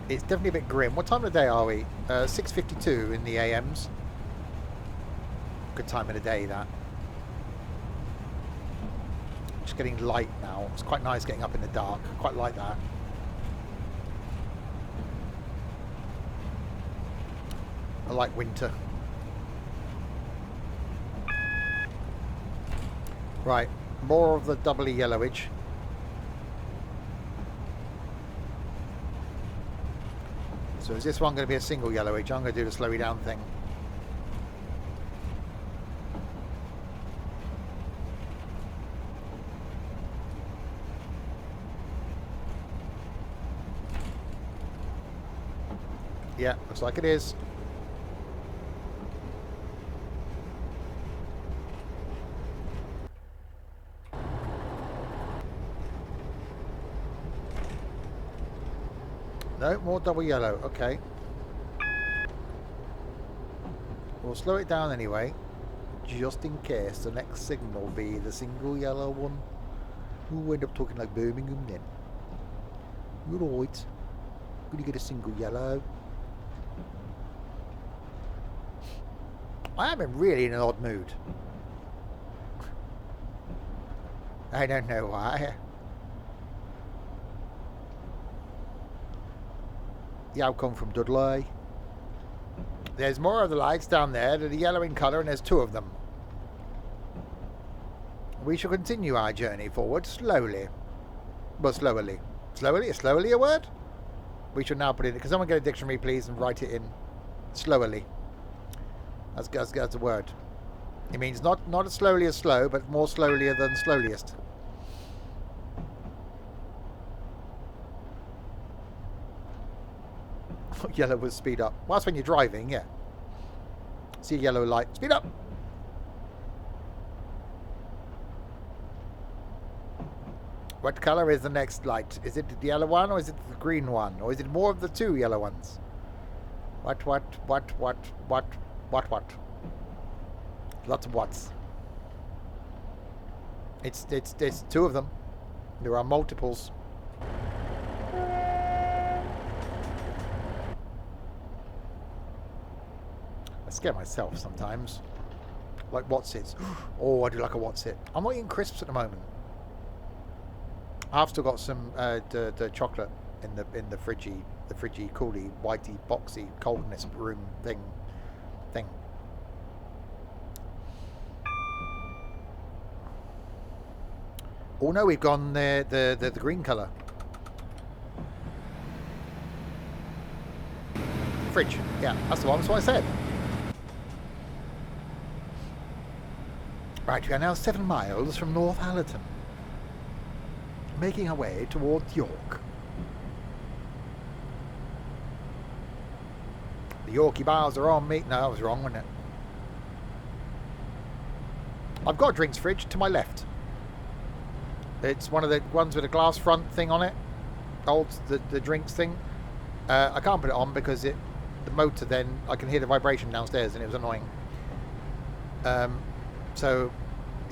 It's definitely a bit grim. What time of the day are we? 6:52 in the AMs. Good time of the day, that. Just getting light now. It's quite nice getting up in the dark. Quite like that. I like winter. Right, more of the doubly yellowish. So is this one going to be a single yellowish? I'm going to do the slowy down thing. Yeah, looks like it is. No, more double yellow. Okay. We'll slow it down anyway, just in case the next signal be the single yellow one. We'll end up talking like Birmingham then. You're right. Gonna get a single yellow. I am really in an odd mood. I don't know why. The outcome from Dudley. There's more of the lights down there that are yellow in colour, and there's two of them. We shall continue our journey forward slowly. But slowly. Slowly? Is slowly a word? We shall now put it in. Can someone get a dictionary, please, and write it in? Slowly. That's a word. It means not as slowly as slow, but more slowlier than slowliest. Yellow will speed up. Well, that's when you're driving, yeah. See a yellow light. Speed up! What colour is the next light? Is it the yellow one, or is it the green one? Or is it more of the two yellow ones? What? Lots of whats. It's two of them. There are multiples. I scare myself sometimes. Like Watsits. Oh, I do like a Watsit. I'm not eating crisps at the moment. I've still got some the chocolate in the fridgy coolie whitey boxy coldness room thing. Oh no, we've gone the green colour. Fridge. Yeah, that's the one. That's what I said. Right, we are now 7 miles from Northallerton, making our way towards York. The Yorkie bars are on me. No, I was wrong, wasn't it? I've got a drinks fridge to my left. It's one of the ones with a glass front thing on it. Holds the drinks thing. I can't put it on because the motor then, I can hear the vibration downstairs and it was annoying. So,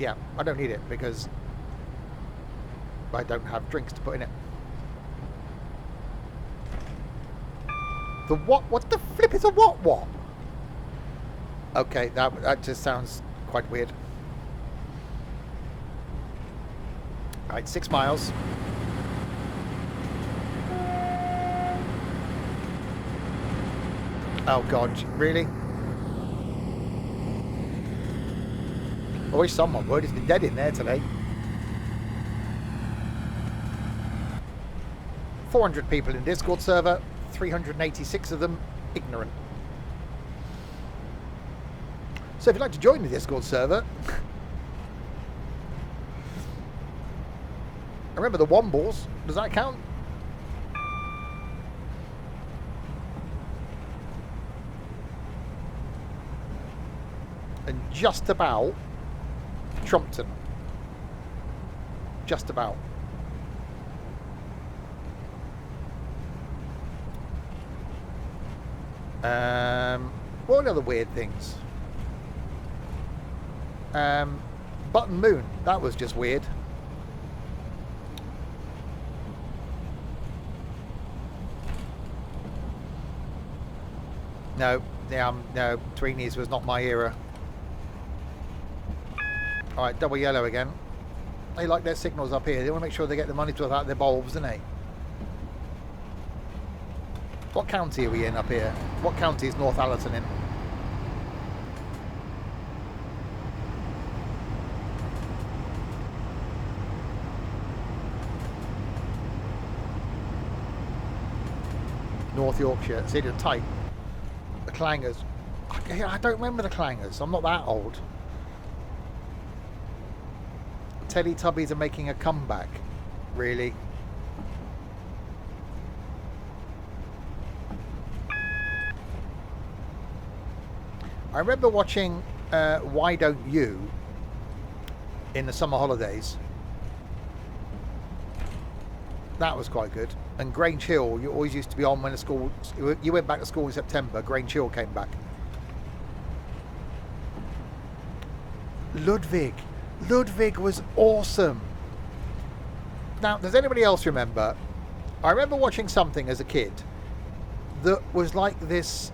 yeah, I don't need it because I don't have drinks to put in it. The what? What the flip is a what? Okay, that just sounds quite weird. Right, 6 miles. Oh God, really? I wish someone would. It's been dead in there today. 400 people in Discord server, 386 of them ignorant. So if you'd like to join the Discord server, remember the Wombles, does that count? And just about Trumpton. Just about. What are other weird things? Button Moon, that was just weird. No, no, Tweenies was not my era. Alright, double yellow again. They like their signals up here. They want to make sure they get the money to without their bulbs, don't they? What county are we in up here? What county is North Allerton in? North Yorkshire. See, they're tight. The Clangers. I don't remember the Clangers. I'm not that old. Teletubbies are making a comeback. Really? I remember watching Why Don't You in the summer holidays. That was quite good. And Grange Hill, you always used to be on when the school... You went back to school in September. Grange Hill came back. Ludwig. Ludwig was awesome. Now, does anybody else remember? I remember watching something as a kid that was like this...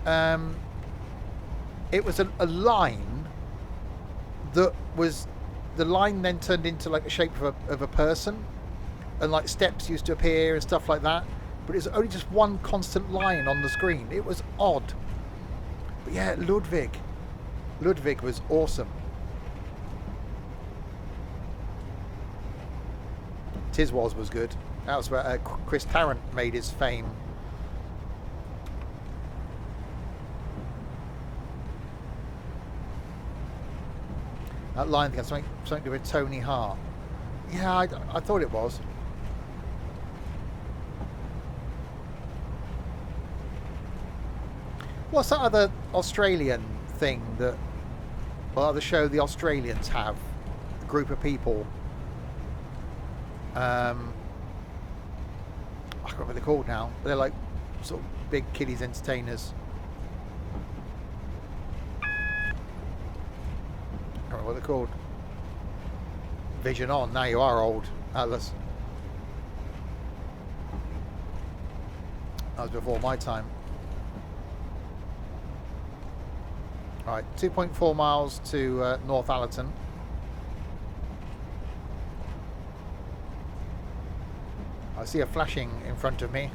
it was a line that was... The line then turned into like the shape of a person. And like steps used to appear and stuff like that. But it was only just one constant line on the screen. It was odd. But yeah, Ludwig. Ludwig was awesome. Tiswas was good. That was where Chris Tarrant made his fame. That line thing, something to do with Tony Hart. Yeah, I thought it was. What's that other Australian thing that, well, other show the Australians have? A group of people. I can't remember what they're called now. But they're like sort of big kiddies entertainers. I can't remember what they're called. Vision On. Now you are old, Atlas. That was before my time. Alright, 2.4 miles to North Allerton. I see a flashing in front of me.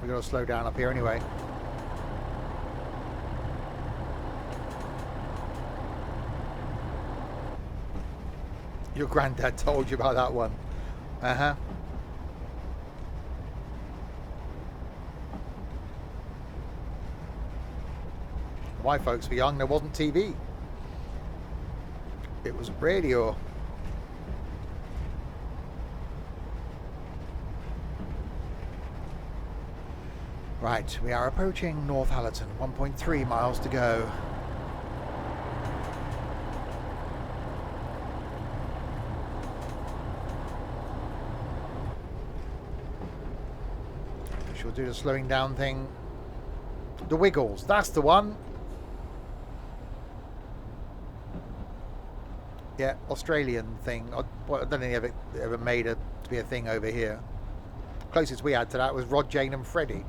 We're going to slow down up here anyway. Your granddad told you about that one. Uh-huh. My folks were young, there wasn't TV. It was radio. Right, we are approaching North Allerton. 1.3 miles to go. We'll do the slowing down thing. The Wiggles, that's the one. Yeah, Australian thing. I don't think they ever made it to be a thing over here. Closest we had to that was Rod, Jane and Freddie.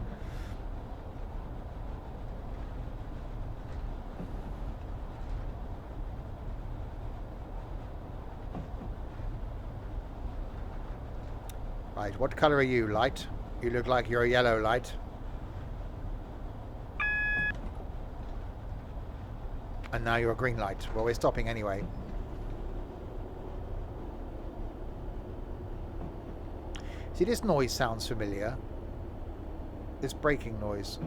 Right, what colour are you, light? You look like you're a yellow light. And now you're a green light. Well, we're stopping anyway. See, this noise sounds familiar. This braking noise.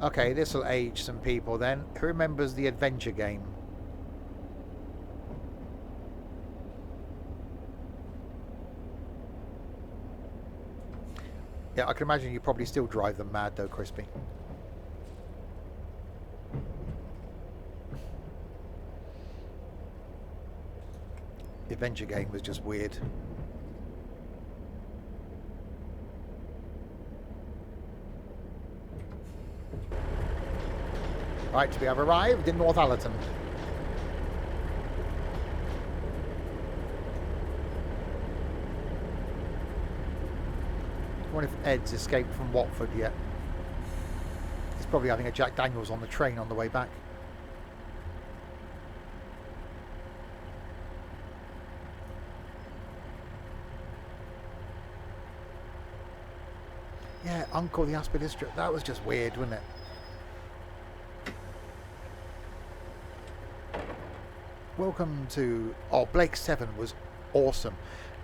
Okay, this will age some people then. Who remembers the adventure game? Yeah, I can imagine you probably still drive them mad though, Crispy. The adventure game was just weird. Right, we have arrived in Northallerton. I wonder if Ed's escaped from Watford yet. He's probably having a Jack Daniels on the train on the way back. Yeah, Uncle the Asper District. That was just weird, wasn't it? Welcome to... Oh, Blake 7 was awesome.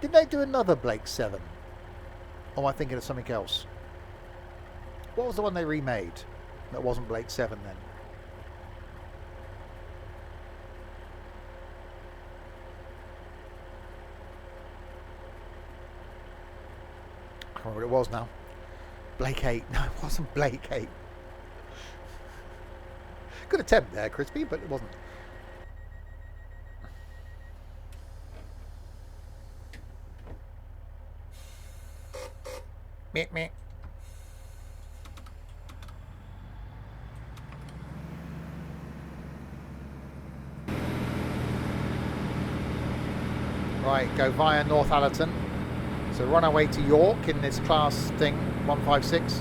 Did they do another Blake 7? Or am I thinking of something else? What was the one they remade that wasn't Blake 7 then? I can't remember what it was now. Blake 8. No, it wasn't Blake 8. Good attempt there, Crispy, but it wasn't. Meep, meep. Right, go via Northallerton. So run our way to York in this class thing, 156,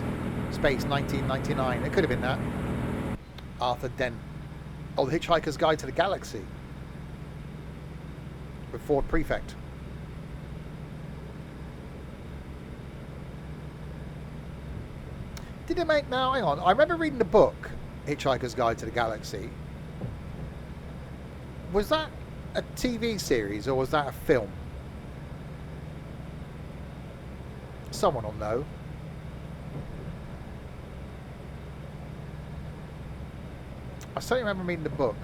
space 1999. It could have been that. Arthur Dent. Oh, The Hitchhiker's Guide to the Galaxy. With Ford Prefect. Did it make... Now, hang on. I remember reading the book, Hitchhiker's Guide to the Galaxy. Was that a TV series or was that a film? Someone will know. I certainly remember reading the book.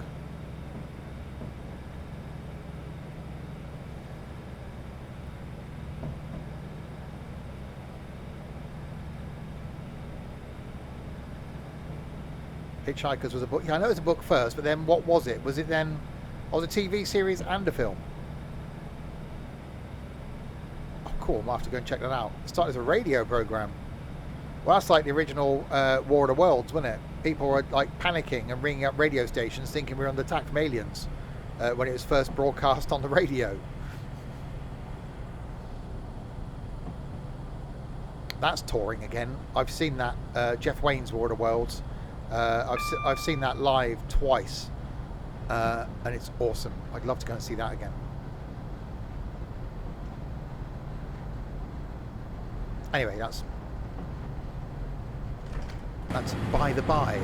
Hitchhikers was a book. Yeah, I know it was a book first, but then what was it? Was it then... Oh, it was a TV series and a film? Oh, cool. I'll have to go and check that out. It started as a radio program. Well, that's like the original War of the Worlds, wasn't it? People were like panicking and ringing up radio stations thinking we were under attack from aliens when it was first broadcast on the radio. That's touring again. I've seen that. Jeff Wayne's War of the Worlds. I've seen that live twice, and it's awesome. I'd love to go and see that again. Anyway, that's by the by.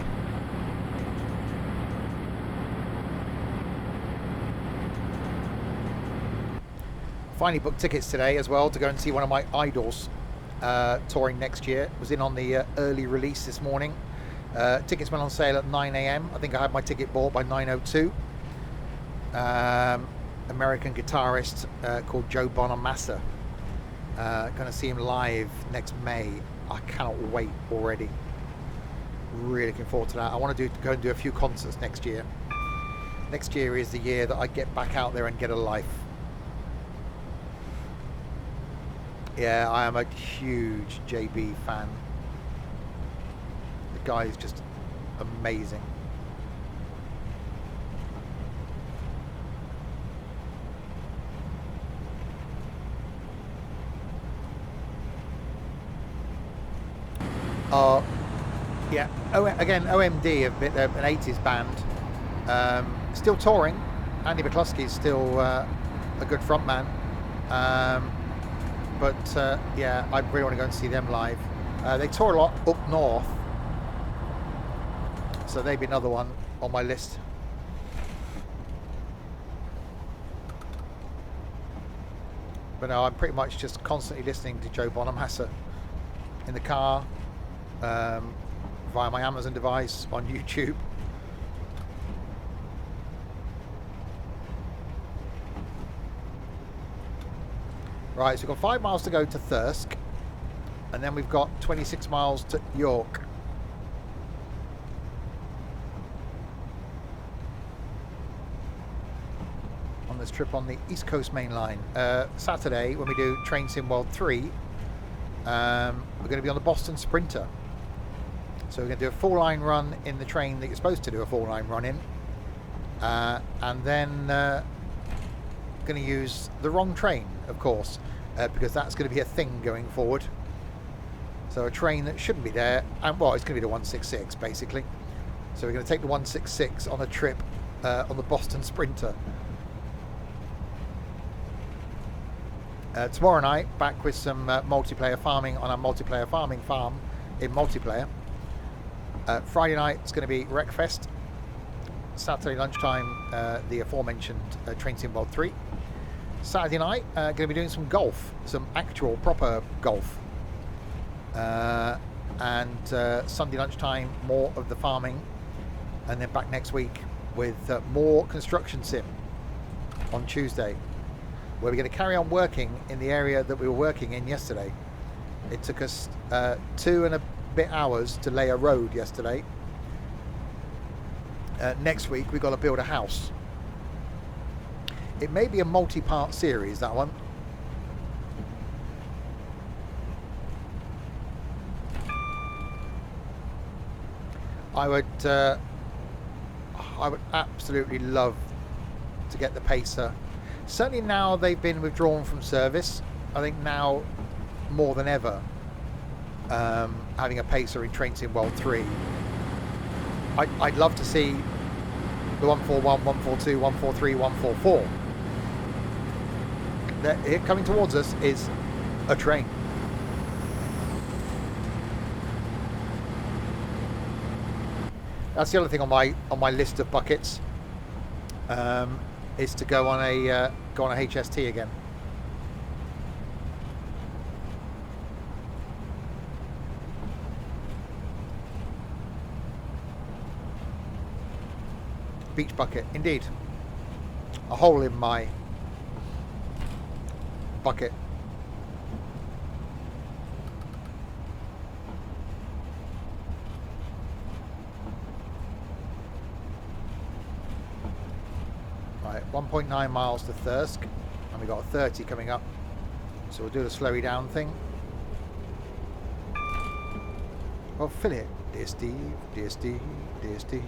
Finally booked tickets today as well to go and see one of my idols touring next year. Was in on the early release this morning. Tickets went on sale at 9 AM. I think I had my ticket bought by 9:02. American guitarist called Joe Bonamassa. Going to see him live next May. I cannot wait already. Really looking forward to that. I want to go and do a few concerts next year. Next year is the year that I get back out there and get a life. Yeah, I am a huge JB fan. The guy is just amazing. Yeah. Again, OMD, an 80s band. Still touring. Andy McCluskey is still a good frontman. But yeah, I really want to go and see them live. They tour a lot up north, so they'd be another one on my list. But no, I'm pretty much just constantly listening to Joe Bonamassa in the car, via my Amazon device, on YouTube. Right, so we've got 5 miles to go to Thirsk, and then we've got 26 miles to York. On this trip on the East Coast Mainline. Saturday, when we do Train Sim World 3, we're going to be on the Boston Sprinter. So we're going to do a full line run in the train that you're supposed to do a full line run in. And then going to use the wrong train, of course, because that's going to be a thing going forward. So a train that shouldn't be there, and well, it's going to be the 166 basically. So we're going to take the 166 on a trip on the Boston Sprinter. Tomorrow night, back with some multiplayer farming on our multiplayer farming farm in multiplayer. Friday night, it's going to be Wreckfest. Saturday lunchtime, the aforementioned Train Sim World 3. Saturday night, going to be doing some golf, some actual proper golf. And Sunday lunchtime, more of the farming. And then back next week with more construction sim on Tuesday, where we're going to carry on working in the area that we were working in yesterday. It took us 2 and a bit hours to lay a road yesterday. Next week we've got to build a house. It may be a multi-part series, that one. I would absolutely love to get the Pacer. Certainly now they've been withdrawn from service. I think now more than ever, having a Pacer in Train Sim World 3. I'd love to see the 141, 142, 143, 144. Here coming towards us is a train. That's the other thing on my list of buckets, is to go on a HST again. Beach bucket, indeed. A hole in my bucket. Right, 1.9 miles to Thirsk, and we've got a 30 coming up. So we'll do the slowy down thing. Well, fill it, dear Steve, dear Steve, dear Steve.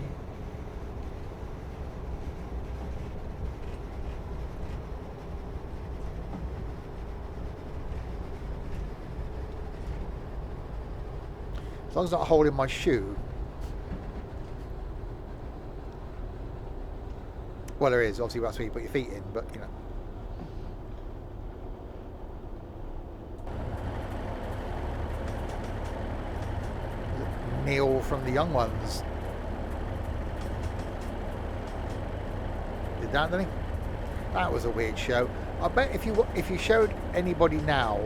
As long as it's not a hole in my shoe. Well, there is. Obviously, that's where you put your feet in, but, you know. Neil from the Young Ones. Did that, didn't he? That was a weird show. I bet if you showed anybody now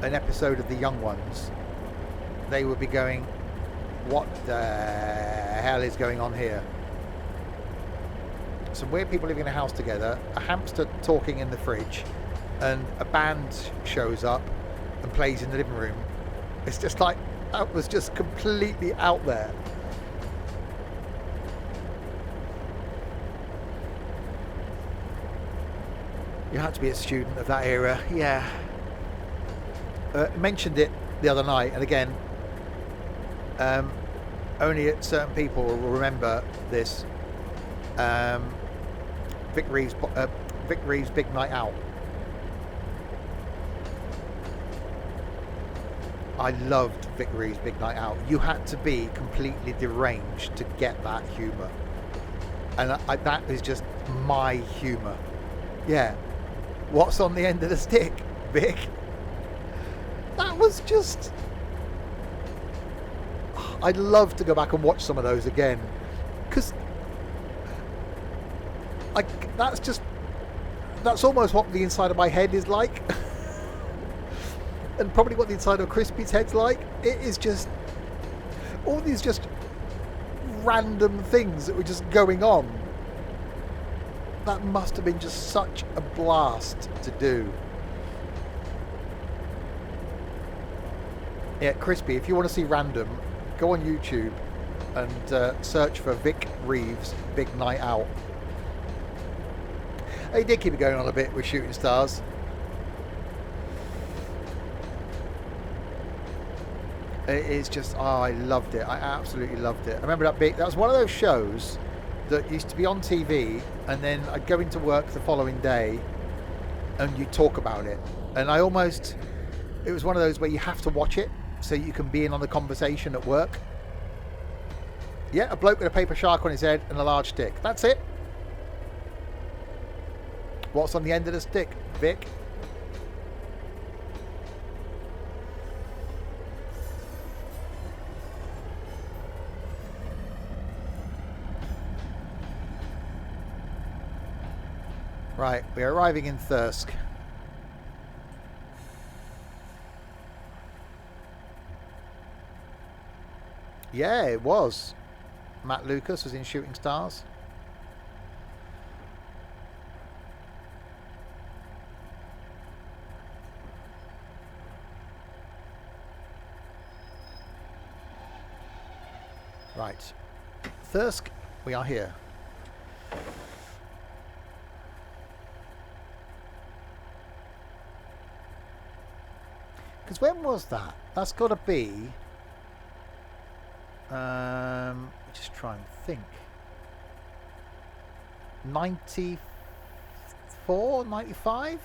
an episode of the Young Ones, they would be going, what the hell is going on here? Some weird people living in a house together, a hamster talking in the fridge, and a band shows up and plays in the living room. It's just like, that was just completely out there. You had to be a student of that era, yeah. mentioned it the other night, and again, only certain people will remember this. Vic Reeves' Big Night Out. I loved Vic Reeves' Big Night Out. You had to be completely deranged to get that humour, and that is just my humour. Yeah, what's on the end of the stick, Vic? That was just... I'd love to go back and watch some of those again, because that's almost what the inside of my head is like. And probably what the inside of Crispy's head's like. It is just all these just random things that were just going on. That must have been just such a blast to do. Yeah, Crispy, if you want to see random, go on YouTube and search for Vic Reeves' Big Night Out. He did keep it going on a bit with Shooting Stars. It is just, oh, I loved it. I absolutely loved it. I remember that was one of those shows that used to be on TV, and then I'd go into work the following day and you'd talk about it. And it was one of those where you have to watch it so you can be in on the conversation at work. Yeah, a bloke with a paper shark on his head and a large stick. That's it. What's on the end of the stick, Vic? Right, we're arriving in Thirsk. Yeah, it was. Matt Lucas was in Shooting Stars. Right. Thirsk, we are here. Because when was that? That's got to be... just try and think. 94, 95?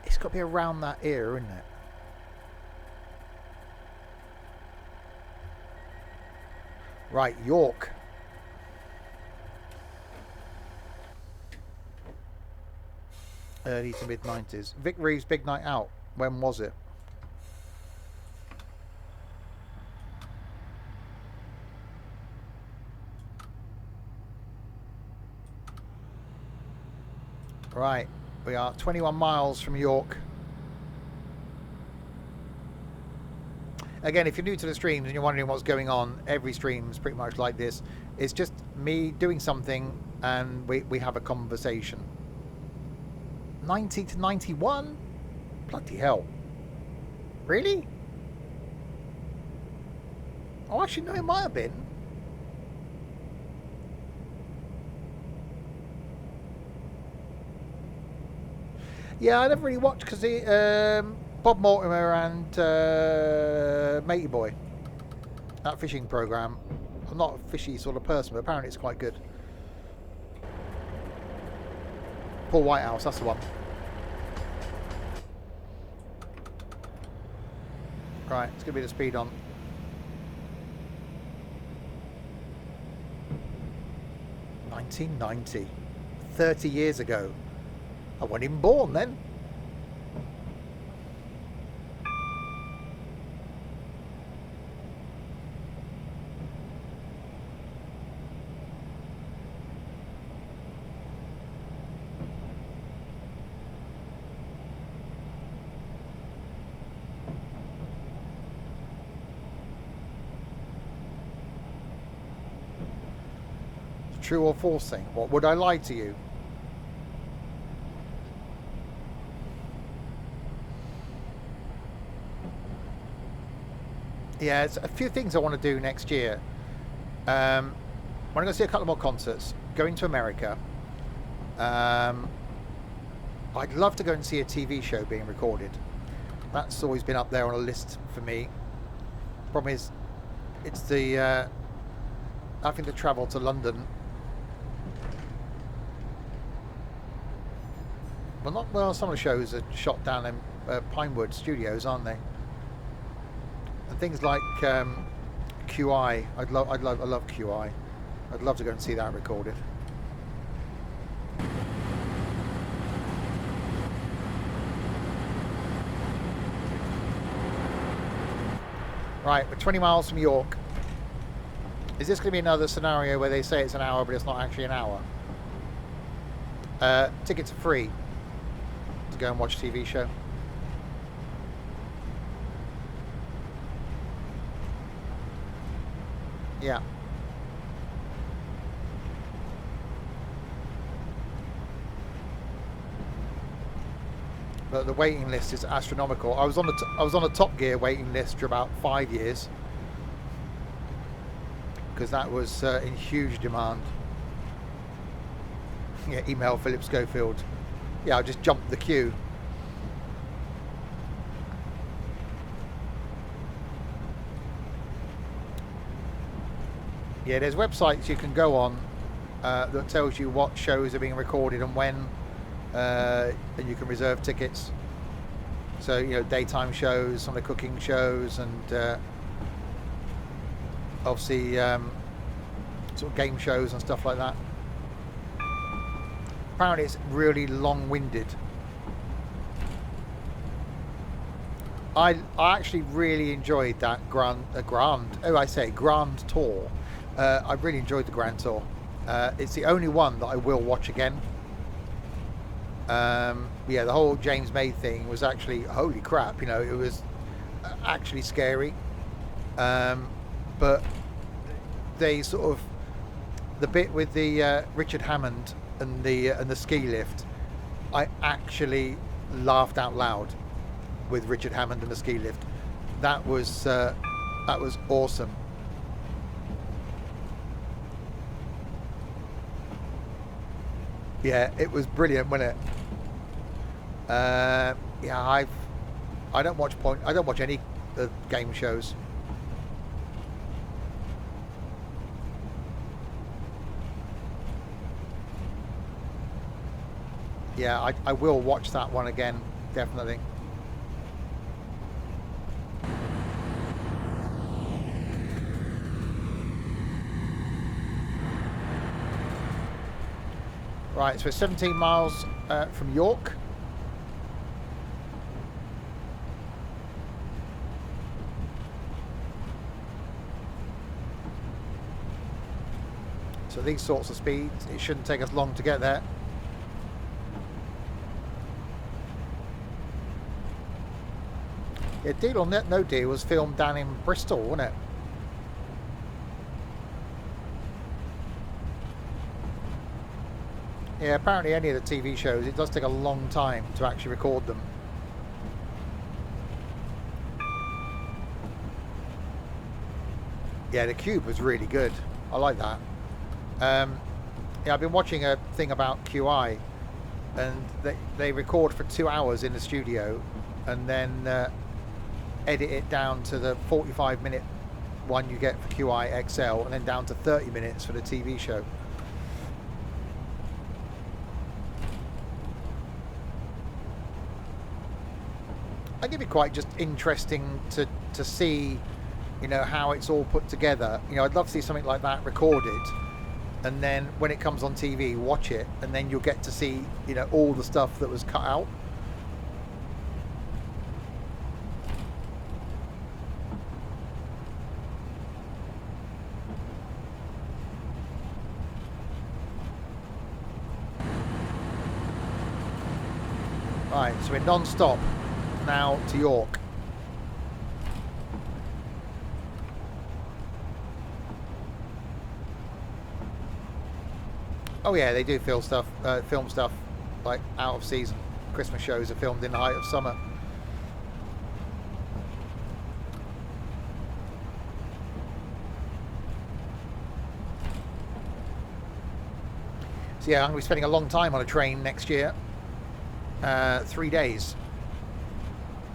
It's got to be around that era, isn't it? Right, York. Early to mid 90s. Vic Reeves' Big Night Out. When was it? Right, we are 21 miles from York. Again, if you're new to the streams and you're wondering what's going on, every stream is pretty much like this. It's just me doing something and we have a conversation. 90 to 91? Bloody hell. Really? Oh, actually, no, it might have been. Yeah, I never really watched because Bob Mortimer and Matey Boy, that fishing program. I'm not a fishy sort of person, but apparently it's quite good. Paul Whitehouse, that's the one. Right, it's going to be the speed on. $1990, 30 years ago. I wasn't even born then. True or false thing? What would I lie to you? Yeah, it's a few things I want to do next year. I want to go see a couple more concerts. Going to America. I'd love to go and see a TV show being recorded. That's always been up there on a list for me. Problem is, it's the having to travel to London. Well, not well. Some of the shows are shot down in Pinewood Studios, aren't they? And things like QI. I love QI. I'd love to go and see that recorded. Right, we're 20 miles from York. Is this going to be another scenario where they say it's an hour, but it's not actually an hour? Tickets are free to go and watch a TV show. Yeah. But the waiting list is astronomical. I was on a Top Gear waiting list for about 5 years because that was in huge demand. Yeah, email Philip Schofield. Yeah, I just jumped the queue. Yeah, there's websites you can go on that tells you what shows are being recorded and when. And you can reserve tickets. So, you know, daytime shows, some of the cooking shows, and obviously sort of game shows and stuff like that. Apparently it's really long-winded. I actually really enjoyed that Grand Tour. I really enjoyed the Grand Tour. It's the only one that I will watch again. Yeah, the whole James May thing was actually, holy crap, you know, it was actually scary. But they sort of, the bit with the Richard Hammond and the ski lift, I actually laughed out loud with Richard Hammond and the ski lift. That was awesome. Yeah, it was brilliant, wasn't it? Yeah, I don't watch any game shows. Yeah, I will watch that one again, definitely. Right, so we're 17 miles from York. So these sorts of speeds, it shouldn't take us long to get there. Yeah, Deal or No Deal was filmed down in Bristol, wasn't it? Yeah, apparently any of the TV shows, it does take a long time to actually record them. Yeah, the Cube was really good. I like that. Yeah, I've been watching a thing about QI, and they record for 2 hours in the studio, and then edit it down to the 45-minute one you get for QI XL, and then down to 30 minutes for the TV show. I think it'd be quite just interesting to see, you know, how it's all put together. You know, I'd love to see something like that recorded, and then when it comes on TV, watch it, and then you'll get to see, you know, all the stuff that was cut out. Right, so we're non-stop now to York. Oh yeah, they do film stuff like out of season. Christmas shows are filmed in the height of summer. So yeah, I'm going to be spending a long time on a train next year. 3 days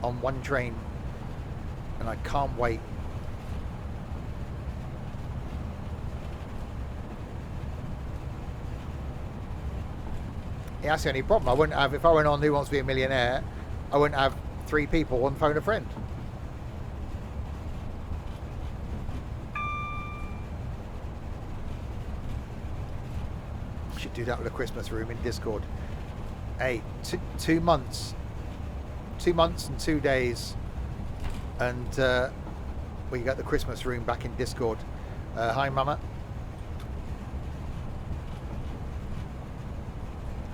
on one train, and I can't wait. Yeah, that's the only problem. I wouldn't have, if I went on Who Wants to Be a Millionaire, I wouldn't have 3 people on phone a friend. Should do that with a Christmas room in Discord. Hey, 2 months. 2 months and 2 days. And we got the Christmas room back in Discord. Hi, Mama.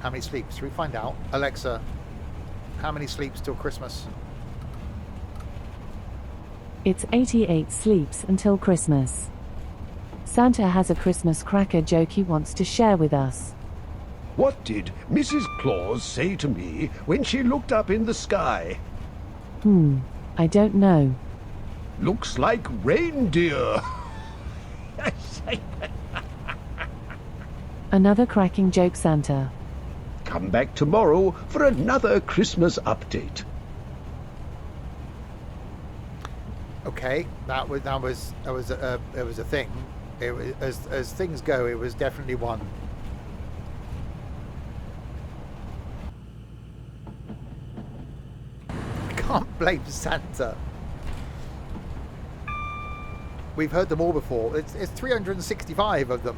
How many sleeps? Should we find out? Alexa, how many sleeps till Christmas? It's 88 sleeps until Christmas. Santa has a Christmas cracker joke he wants to share with us. What did Mrs. Claus say to me when she looked up in the sky? I don't know. Looks like reindeer. Another cracking joke, Santa. Come back tomorrow for another Christmas update. Okay, that was a thing. It was, as things go, it was definitely one. Can't blame Santa. We've heard them all before. It's 365 of them.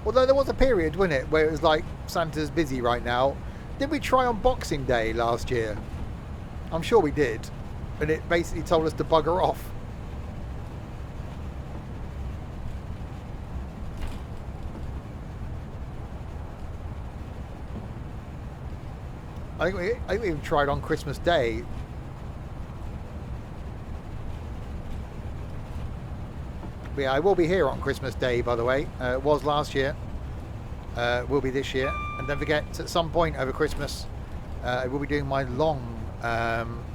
Although there was a period, wasn't it, where it was like, Santa's busy right now. Did we try on Boxing Day last year? I'm sure we did. And it basically told us to bugger off. I think we even tried on Christmas Day. But yeah, I will be here on Christmas Day, by the way. It was last year. Will be this year. And don't forget, at some point over Christmas, I will be doing my long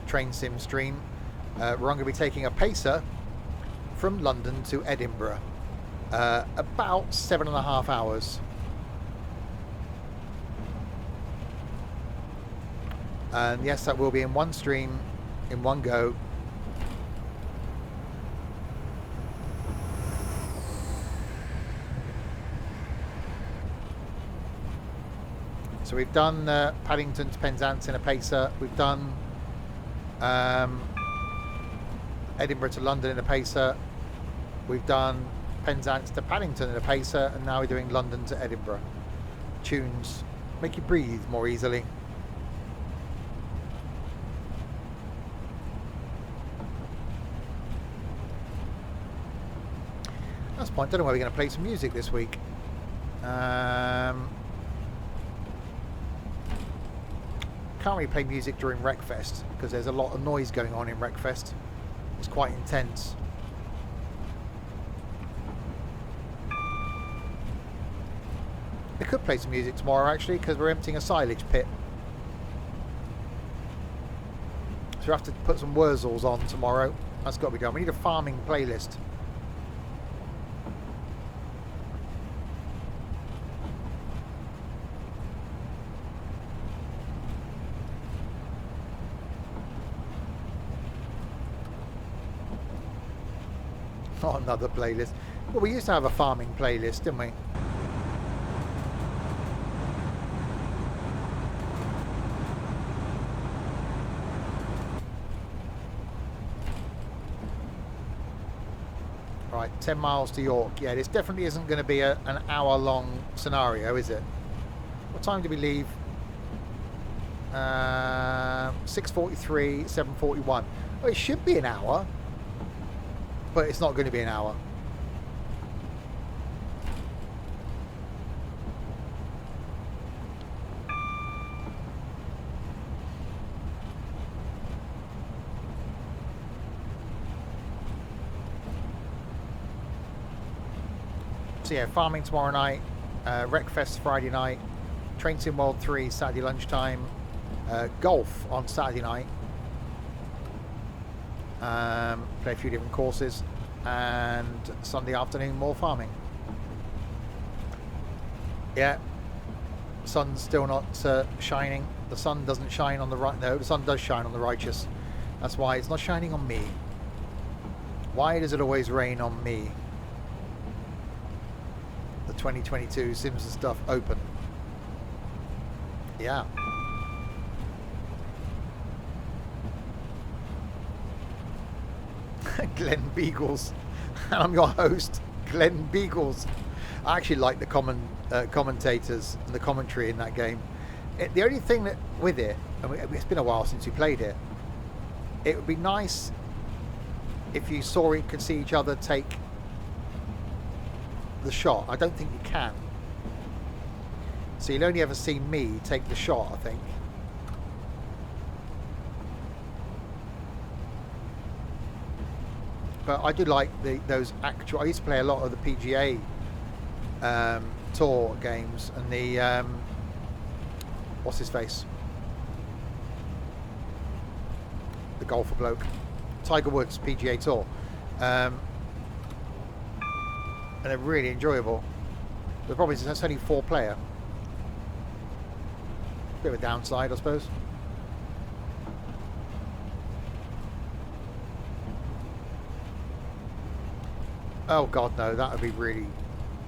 train sim stream. Where I'm going to be taking a pacer from London to Edinburgh. About 7.5 hours. And yes, that will be in one stream, in one go. So we've done Paddington to Penzance in a pacer. We've done Edinburgh to London in a pacer. We've done Penzance to Paddington in a pacer, and now we're doing London to Edinburgh. Tunes make you breathe more easily. That's the point. Don't know where we're going to play some music this week. Can't really play music during Wreckfest because there's a lot of noise going on in Wreckfest. It's quite intense. We could play some music tomorrow actually because we're emptying a silage pit. So we have to put some Wurzels on tomorrow. That's got to be done. We need a farming playlist. Not another playlist. Well, we used to have a farming playlist, didn't we? Right, 10 miles to York. Yeah, this definitely isn't going to be an hour-long scenario, is it? What time did we leave? 6:43, 7:41. Oh, it should be an hour. But it's not going to be an hour. So yeah, farming tomorrow night, Wreckfest Friday night, Train Sim World 3 Saturday lunchtime, golf on Saturday night. Play a few different courses, and Sunday afternoon more farming. Yeah, Sun's still not shining. The sun doesn't shine on the right. No, the sun does shine on the righteous. That's why it's not shining on me. Why does it always rain on me? The 2022 Sims and Stuff open. Yeah. Glenn Beagles. And I'm your host, Glenn Beagles. I actually like the commentators and the commentary in that game. The only thing that with it, I mean, it's been a while since we played it. It would be nice if you could see each other take the shot. I don't think you can. So you'll only ever see me take the shot, I think. But I do like those actual. I used to play a lot of the PGA Tour games and the what's his face, the golfer bloke, Tiger Woods PGA Tour, and they're really enjoyable. The problem is that's only 4-player. Bit of a downside, I suppose. Oh god, no, that would be really...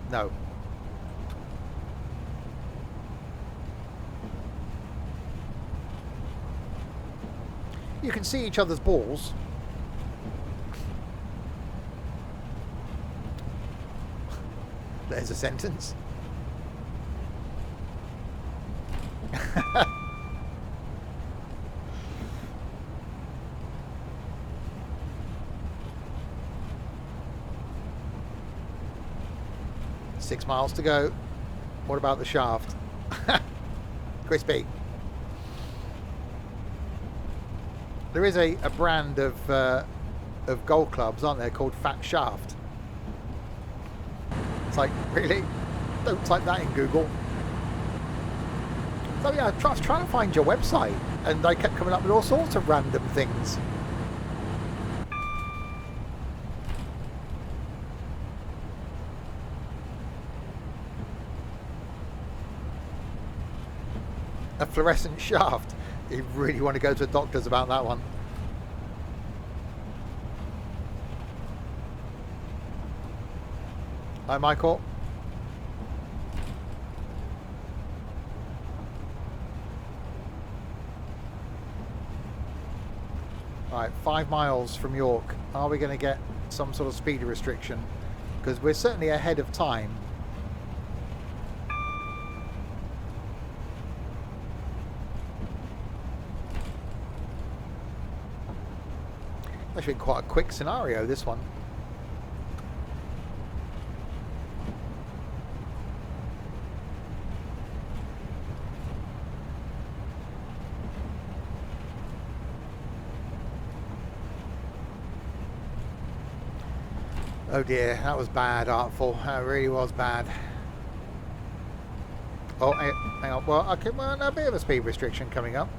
no. You can see each other's balls. There's a sentence. Six miles to go. What about the shaft? Crispy. There is a brand of golf clubs, aren't there, called Fat Shaft? It's like, really? Don't type that in Google. So yeah, I was trying to find your website, and they kept coming up with all sorts of random things. A fluorescent shaft. You really want to go to a doctor's about that one. Hi, Michael. Right, 5 miles from York. Are we going to get some sort of speed restriction? Because we're certainly ahead of time. Actually quite a quick scenario, this one. Oh dear, that was bad, Artful. That really was bad. Oh, hang on. Well, okay, well, a bit of a speed restriction coming up.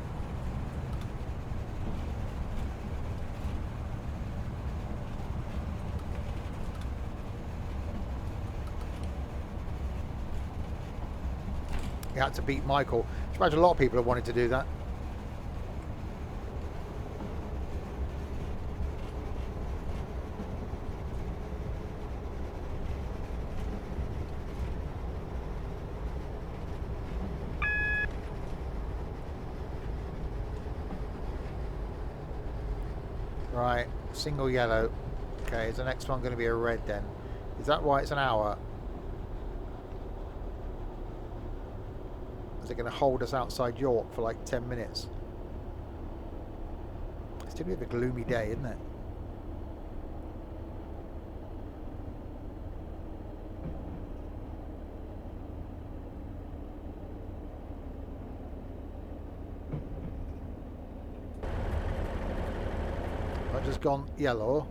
You had to beat Michael. I imagine a lot of people have wanted to do that. Right, single yellow. Okay, is the next one going to be a red then? Is that why it's an hour? Is it going to hold us outside York for like 10 minutes? It's going to be a gloomy day, isn't it? I've just gone yellow.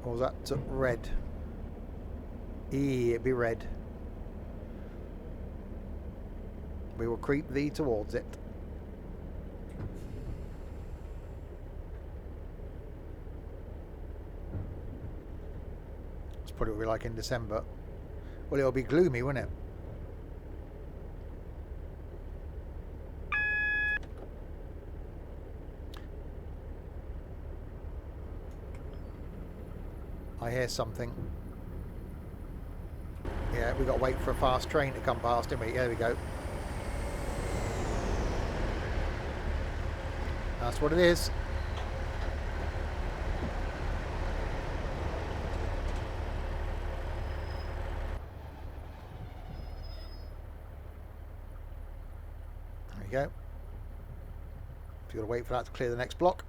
Or was that red? It'd be red. We will creep thee towards it. Let's put it like in December. Well, it'll be gloomy, won't it? I hear something. Yeah, we got to wait for a fast train to come past, didn't we? There we go. That's what it is. There you go. You've got to wait for that to clear the next block.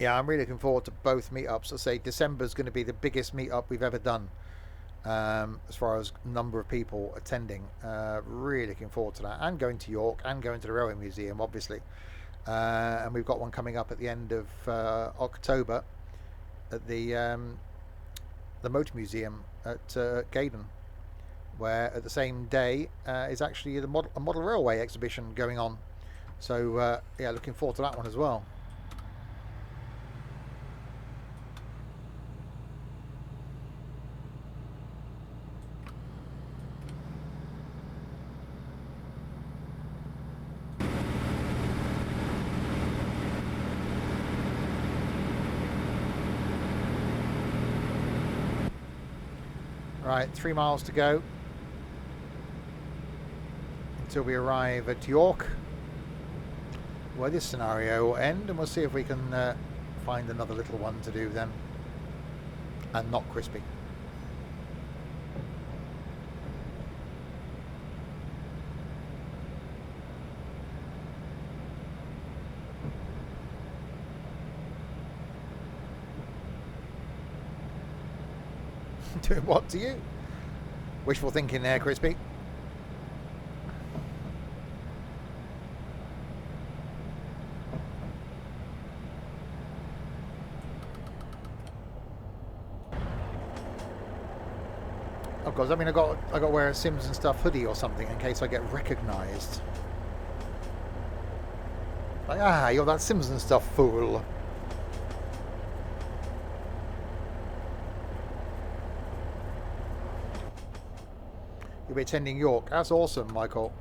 Yeah, I'm really looking forward to both meetups. I say December's going to be the biggest meetup we've ever done, as far as number of people attending. Really looking forward to that, and going to York, and going to the Railway Museum, obviously. And we've got one coming up at the end of October at the Motor Museum at Gaydon, where at the same day is actually a model railway exhibition going on. So yeah, looking forward to that one as well. Right, 3 miles to go until we arrive at York, where this scenario will end, and we'll see if we can find another little one to do then, and not crispy. Doing what to you? Wishful thinking there, Crispy. Of course, I mean, I got to wear a Sims and Stuff hoodie or something in case I get recognised. Like, ah, you're that Sims and Stuff fool. You'll be attending York. That's awesome, Michael.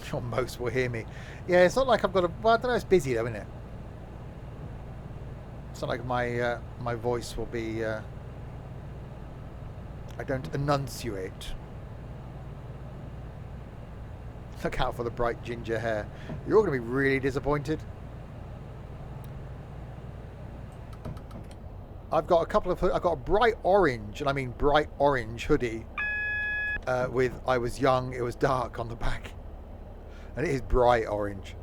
Sure, most will hear me. Yeah, it's not like I've got a... Well, I don't know, it's busy though, isn't it? It's not like my my voice will be... I don't enunciate. Look out for the bright ginger hair. You're all going to be really disappointed. I've got a bright orange, and I mean bright orange hoodie with "I was young, it was dark" on the back, and it is bright orange.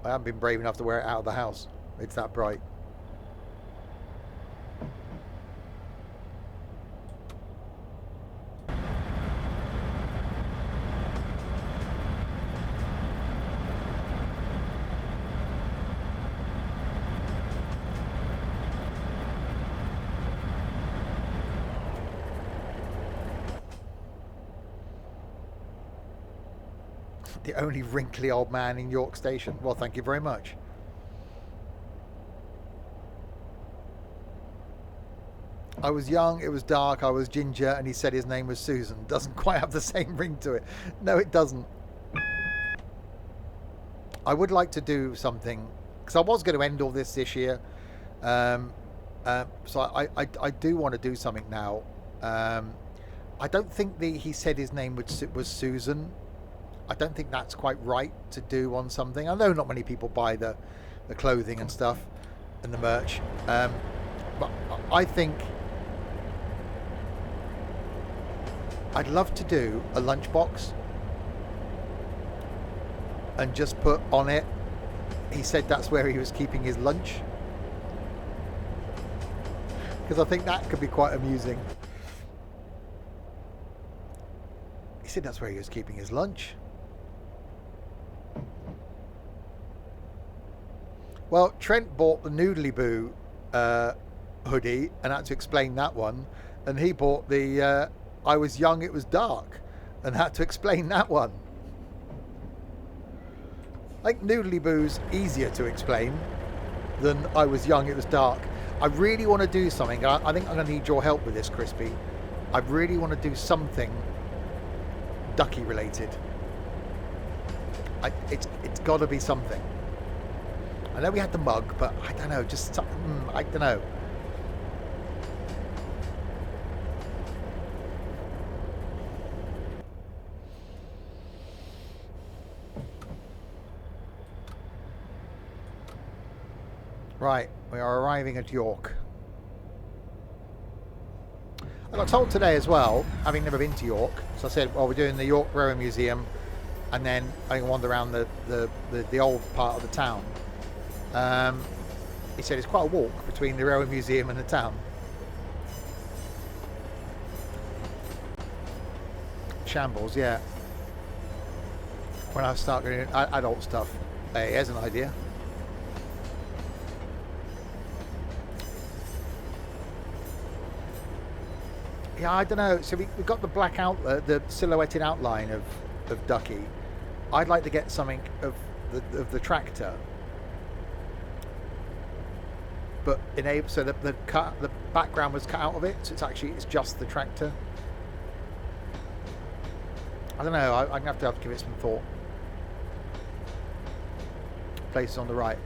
I haven't been brave enough to wear it out of the house. It's that bright. The only wrinkly old man in York Station. Well, thank you very much. I was young, it was dark, I was ginger, and he said his name was Susan. Doesn't quite have the same ring to it. No, it doesn't. I would like to do something, because I was going to end all this year. So I do want to do something now. I don't think he said his name was Susan. I don't think that's quite right to do on something. I know not many people buy the clothing and stuff and the merch, but I think I'd love to do a lunchbox and just put on it, he said that's where he was keeping his lunch, because I think that could be quite amusing. He said that's where he was keeping his lunch. Well, Trent bought the Noodly Boo hoodie and had to explain that one, and he bought the I was young, it was dark, and had to explain that one. I think Noodly Boo's easier to explain than I was young, it was dark. I really want to do something. I think I'm going to need your help with this, Crispy. I really want to do something ducky related. It's got to be something. I know we had the mug, but I don't know, just something, I don't know. Right, we are arriving at York. I got told today as well, having never been to York, so I said, well, we're doing the York Railway Museum, and then I can wander around the old part of the town. He said it's quite a walk between the Railway Museum and the town. Shambles, yeah. When I start doing adult stuff. Hey, here's an idea. Yeah, I don't know. So we've got the black outlet, the silhouetted outline of Ducky. I'd like to get something of the tractor, but enable so that the background was cut out of it, so it's just the tractor. I don't know. I'm gonna have to give it some thought. Places on the right.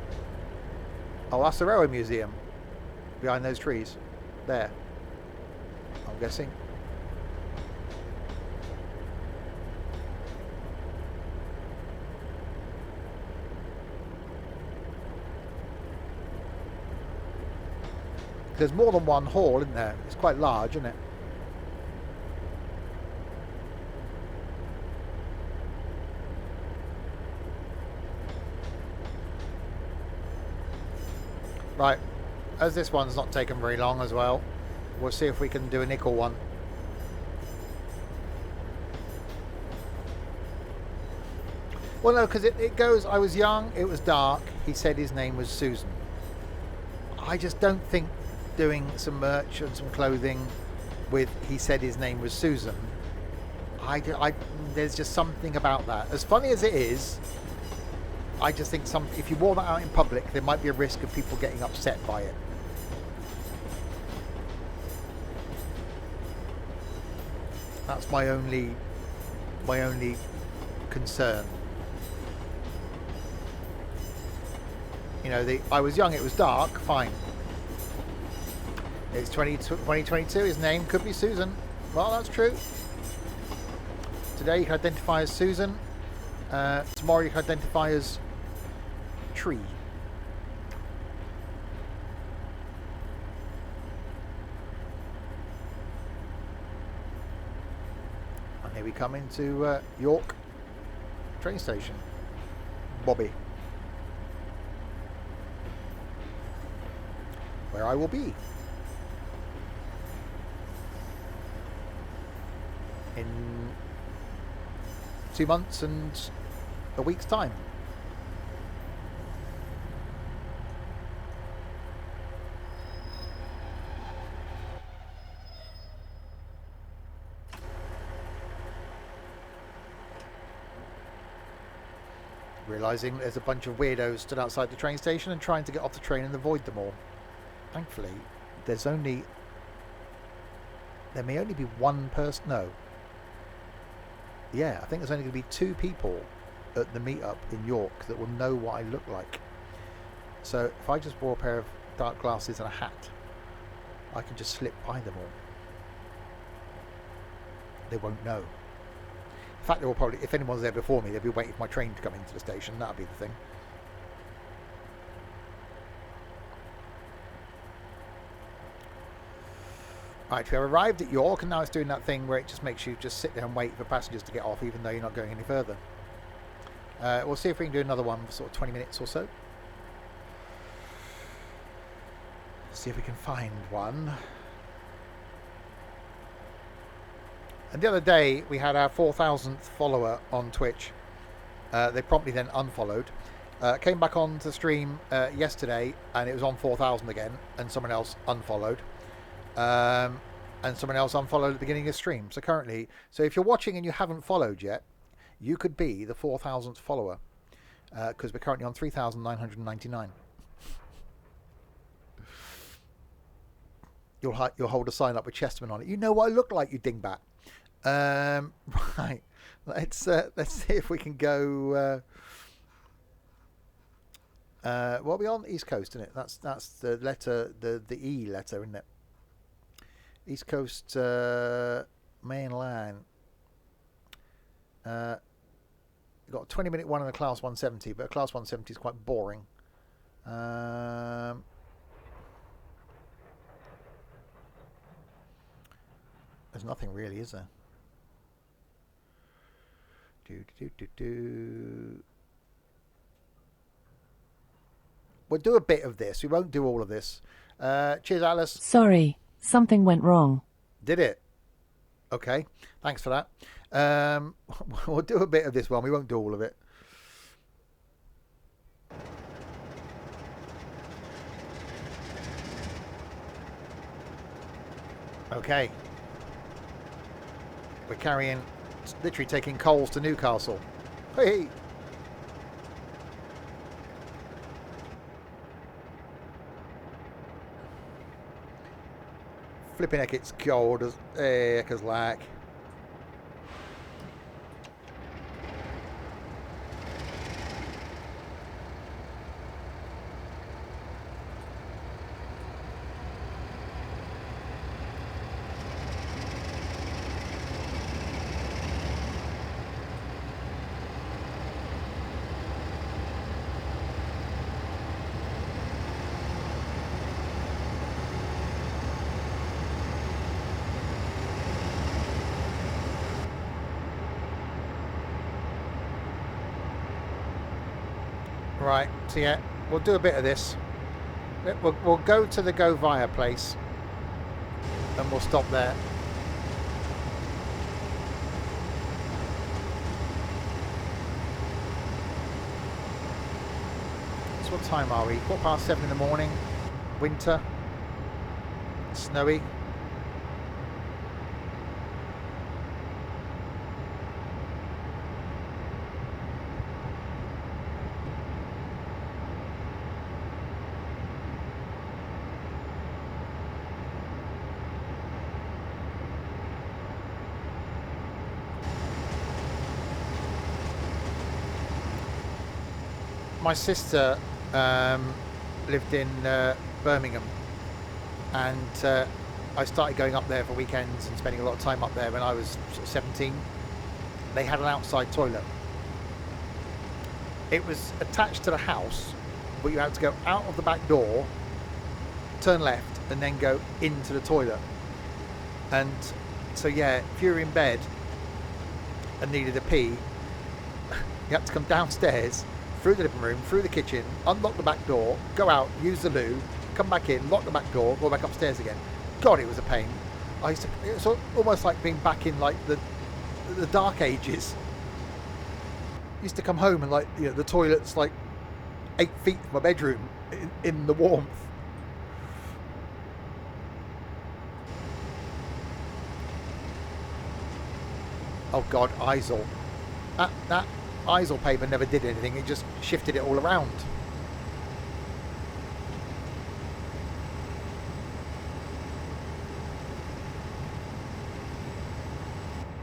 Oh, that's the Railway Museum behind those trees. There. I'm guessing. There's more than one hall, isn't there? It's quite large, isn't it? Right, as this one's not taken very long as well, we'll see if we can do a nickel one. Well, no, because it goes, I was young, it was dark, he said his name was Susan. I just don't think doing some merch and some clothing with he said his name was Susan, there's just something about that. As funny as it is, I just think if you wore that out in public, there might be a risk of people getting upset by it. That's my only concern. You know, I was young, it was dark, fine. It's 2022, his name could be Susan. Well, that's true. Today you can identify as Susan. Tomorrow you can identify as Tree. And here we come into York train station. Bobby. Where I will be. In 2 months and a week's time. Realising there's a bunch of weirdos stood outside the train station and trying to get off the train and avoid them all. Thankfully, there may only be one person. No. Yeah, I think there's only going to be 2 people at the meetup in York that will know what I look like. So if I just wore a pair of dark glasses and a hat, I can just slip by them all. They won't know. In fact, they will probably, if anyone's there before me, they'll be waiting for my train to come into the station. That'll be the thing. Right, we have arrived at York, and now it's doing that thing where it just makes you just sit there and wait for passengers to get off, even though you're not going any further. We'll see if we can do another one for sort of 20 minutes or so. See if we can find one. And the other day, we had our 4,000th follower on Twitch. They promptly then unfollowed. Came back on to stream yesterday, and it was on 4,000 again, and someone else unfollowed. And someone else unfollowed at the beginning of the stream. So currently, if you're watching and you haven't followed yet, you could be the 4,000th follower, because we're currently on 3,999. you'll hold a sign up with Chesterman on it. You know what I look like, you dingbat. Right. Let's see if we can go. What are we on? East Coast, isn't it? That's the letter, the E letter, isn't it? East Coast Mainline. You've got a 20-minute one and a Class 170, but a Class 170 is quite boring. There's nothing really, is there? We'll do a bit of this. We won't do all of this. Cheers, Alice. Sorry, something went wrong. Did it? Okay. Thanks for that. We'll do a bit of this one. We won't do all of it. Okay. We're carrying, literally taking coals to Newcastle. Hey! Flipping heck, it's cold as heck as lack. Right, so yeah, we'll do a bit of this. We'll go to the Go Via place and we'll stop there. So what time are we? 7:15 in the morning. Winter. Snowy. My sister lived in Birmingham, and I started going up there for weekends and spending a lot of time up there when I was sort of 17. They had an outside toilet. It was attached to the house, but you had to go out of the back door, turn left, and then go into the toilet. And so yeah, if you were in bed and needed a pee, you had to come downstairs, through the living room, through the kitchen, unlock the back door, go out, use the loo, come back in, lock the back door, go back upstairs again. God, it was a pain. It was almost like being back in like the dark ages. Used to come home and like, you know, the toilet's like 8 feet from my bedroom in the warmth. Oh God, ISIL. That ISIL paper never did anything, it just shifted it all around.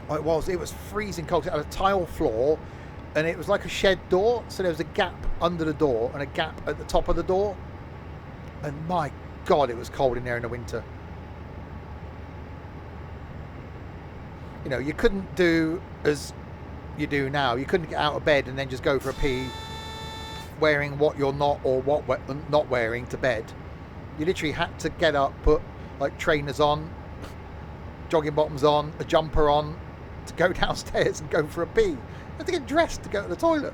Oh, it was freezing cold. It had a tile floor and it was like a shed door, so there was a gap under the door and a gap at the top of the door, and my God, it was cold in there in the winter. You know, you couldn't do as you do now. You couldn't get out of bed and then just go for a pee wearing what you're not or what not wearing to bed. You literally had to get up, put like trainers on, jogging bottoms on, a jumper on to go downstairs and go for a pee. You had to get dressed to go to the toilet.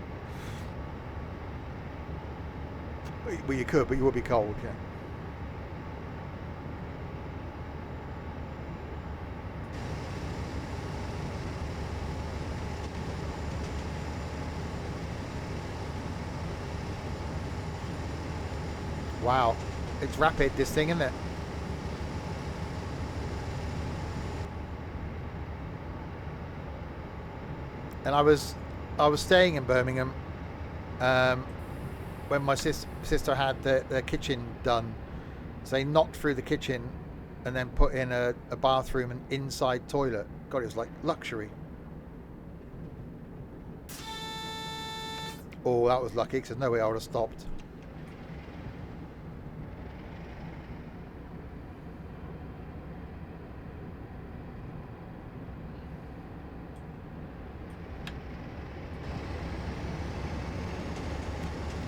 Well, you could, but you would be cold, yeah. Wow, it's rapid, this thing, isn't it? And I was staying in Birmingham when my sister had their kitchen done. So they knocked through the kitchen and then put in a bathroom and inside toilet. God, it was like luxury. Oh, that was lucky, because there's no way I would have stopped.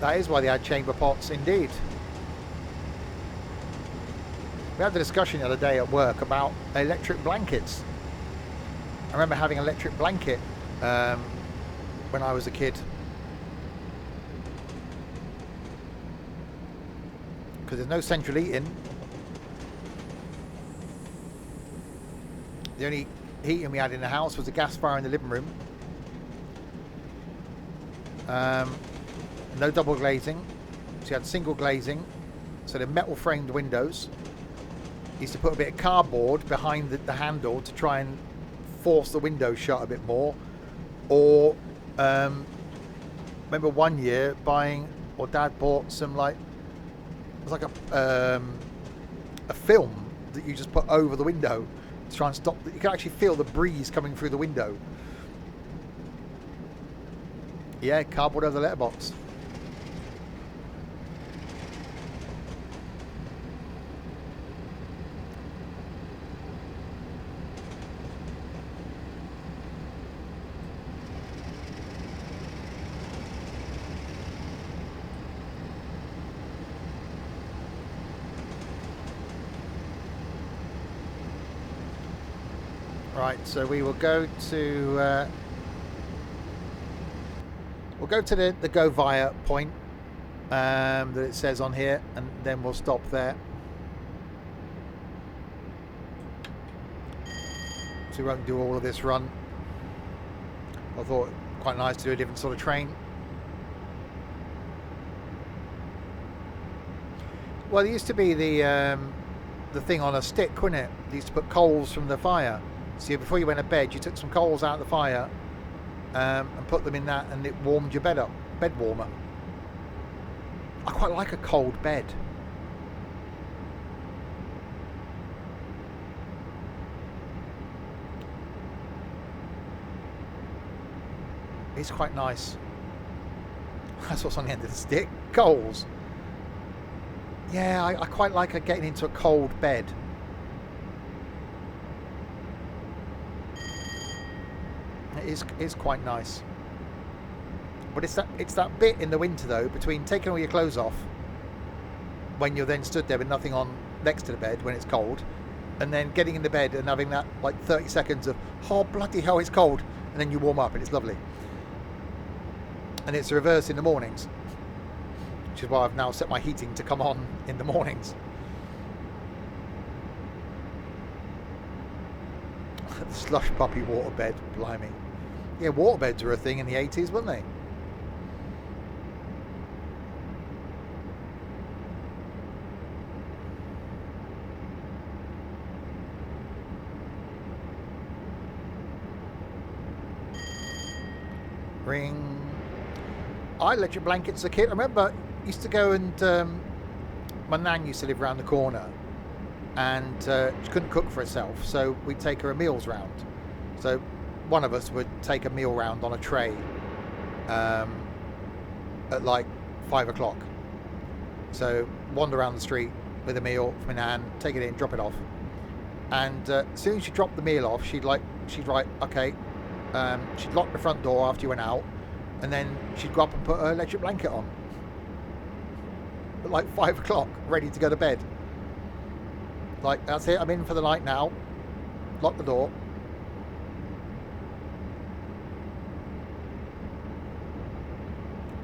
That is why they had chamber pots, indeed. We had the discussion the other day at work about electric blankets. I remember having an electric blanket when I was a kid. Because there's no central heating. The only heating we had in the house was a gas fire in the living room. No double glazing, so you had single glazing, so the metal framed windows. Used to put a bit of cardboard behind the handle to try and force the window shut a bit more. Or remember one year buying, or Dad bought some, like, it was like a film that you just put over the window to try and stop. You can actually feel the breeze coming through the window. Yeah, cardboard over the letterbox. Right, so we will go to the go via point that it says on here, and then we'll stop there. So we won't do all of this run. I thought quite nice to do a different sort of train. Well, there used to be the thing on a stick, wasn't it? They used to put coals from the fire. So before you went to bed, you took some coals out of the fire and put them in that, and it warmed your bed up. Bed warmer. I quite like a cold bed. It's quite nice. That's what's on the end of the stick. Coals. Yeah, I quite like getting into a cold bed. It's quite nice. But it's that bit in the winter though, between taking all your clothes off when you're then stood there with nothing on next to the bed when it's cold, and then getting in the bed and having that like 30 seconds of, oh bloody hell, it's cold, and then you warm up and it's lovely. And it's the reverse in the mornings, which is why I've now set my heating to come on in the mornings. The slush puppy waterbed, blimey. Yeah, waterbeds were a thing in the 80s, weren't they? Ring. I had electric blankets as a kid. I remember I used to go and my nan used to live around the corner, and she couldn't cook for herself, so we'd take her a meals round. So one of us would take a meal round on a tray at like 5 o'clock. So wander around the street with a meal from my nan, take it in, drop it off, and as soon as she dropped the meal off, she'd write, okay. She'd lock the front door after you went out, and then she'd go up and put her electric blanket on at like 5 o'clock, ready to go to bed. Like, that's it, I'm in for the night now. Lock the door.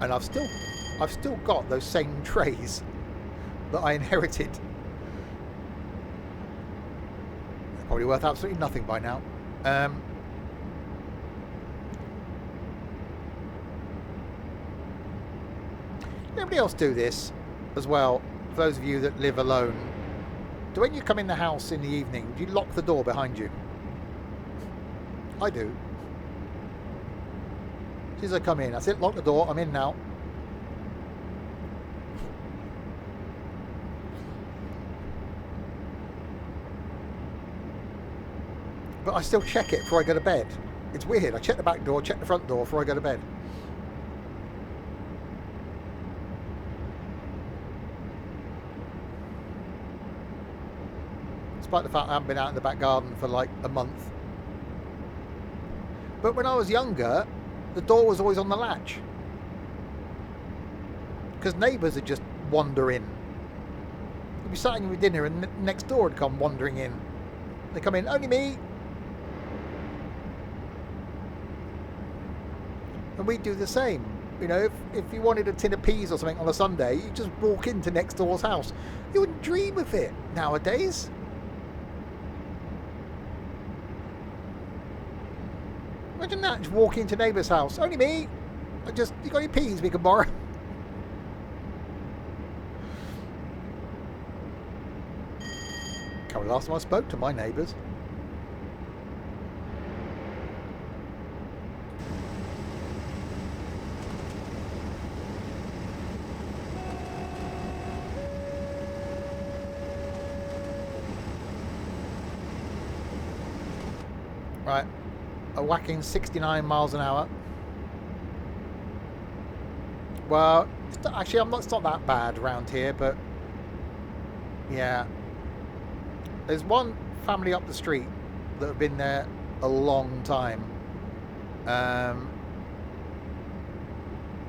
And I've still got those same trays that I inherited. They're probably worth absolutely nothing by now. Everybody else do this as well, for those of you that live alone. Do when you come in the house in the evening, do you lock the door behind you? I do. As soon as I come in, that's it, lock the door, I'm in now. but I still check it before I go to bed. It's weird. I check the back door, check the front door before I go to bed. Despite the fact I haven't been out in the back garden for like a month. But when I was younger, the door was always on the latch. Because neighbours would just wander in. You'd be sitting with dinner and next door would come wandering in. They come in, only me. And we'd do the same. You know, if you wanted a tin of peas or something on a Sunday, you just walk into next door's house. You wouldn't dream of it nowadays. Imagine that, just walk into neighbour's house. Only me. You got any peas we can borrow? Can't remember the last time I spoke to my neighbours. Right. A whacking 69 miles an hour. Well, actually, it's not that bad around here, but yeah. There's one family up the street that have been there a long time.